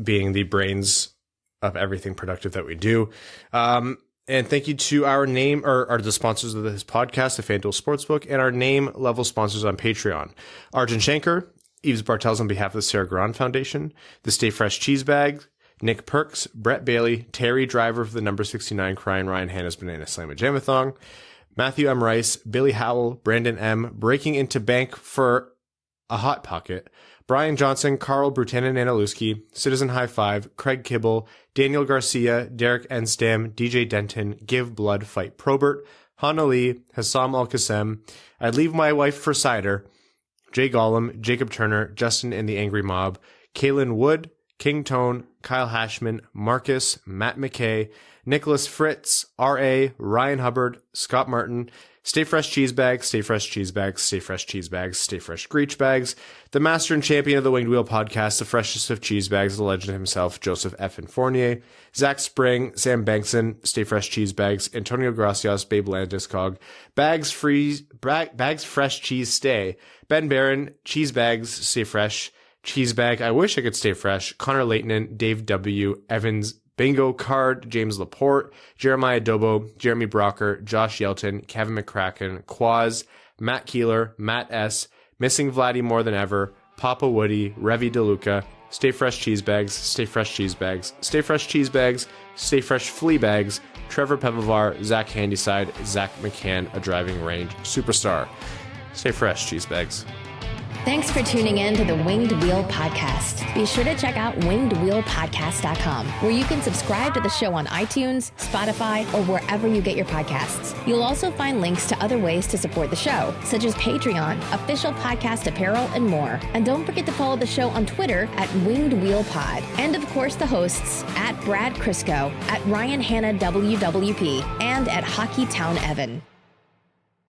[SPEAKER 2] being the brains of everything productive that we do. And thank you to our the sponsors of this podcast, the FanDuel Sportsbook, and our name level sponsors on Patreon. Arjun Shankar, Yves Bartels on behalf of the Sarah Grand Foundation, the Stay Fresh Cheese Bag, Nick Perks, Brett Bailey, Terry Driver for the number 69 Crying Ryan Hannah's Banana Slam and Jamathon, Matthew M. Rice, Billy Howell, Brandon M., Breaking into Bank for a Hot Pocket, Brian Johnson, Carl Brutanen-Analuski, Citizen High Five, Craig Kibble, Daniel Garcia, Derek Enstam, DJ Denton, Give Blood, Fight Probert, Hana Lee, Hassam Al-Qassem, I'd Leave My Wife for Cider, Jay Gollum, Jacob Turner, Justin and the Angry Mob, Kaylin Wood, King Tone, Kyle Hashman, Marcus, Matt McKay, Nicholas Fritz, R.A., Ryan Hubbard, Scott Martin, Stay Fresh Cheese Bags, Stay Fresh Cheese Bags, Stay Fresh Cheese Bags, Stay Fresh Screech Bags, the master and champion of the Winged Wheel Podcast, the freshest of cheese bags, the legend himself, Joseph F. Fournier, Zach Spring, Sam Bankson, Stay Fresh Cheese Bags, Antonio Gracias, Babe Landeskog, Bags Fresh Cheese Stay, Ben Barron, Cheese Bags, Stay Fresh, Cheese Bag, I Wish I Could Stay Fresh, Connor Leighton, Dave W., Evans, Bingo Card, James Laporte, Jeremiah Dobo, Jeremy Brocker, Josh Yelton, Kevin McCracken, Quaz, Matt Keeler, Matt S., Missing Vladdy More Than Ever, Papa Woody, Revi DeLuca, Stay Fresh Cheese Bags, Stay Fresh Cheese Bags, Stay Fresh Cheese Bags, Stay Fresh Flea Bags, Trevor Pevavar, Zach Handyside, Zach McCann, a driving range superstar. Stay fresh, Cheese Bags.
[SPEAKER 1] Thanks for tuning in to the Winged Wheel Podcast. Be sure to check out wingedwheelpodcast.com, where you can subscribe to the show on iTunes, Spotify, or wherever you get your podcasts. You'll also find links to other ways to support the show, such as Patreon, official podcast apparel, and more. And don't forget to follow the show on Twitter at Winged Wheel Pod. And of course, the hosts at Brad Crisco, at Ryan Hannah WWP, and at Hockey Town Evan.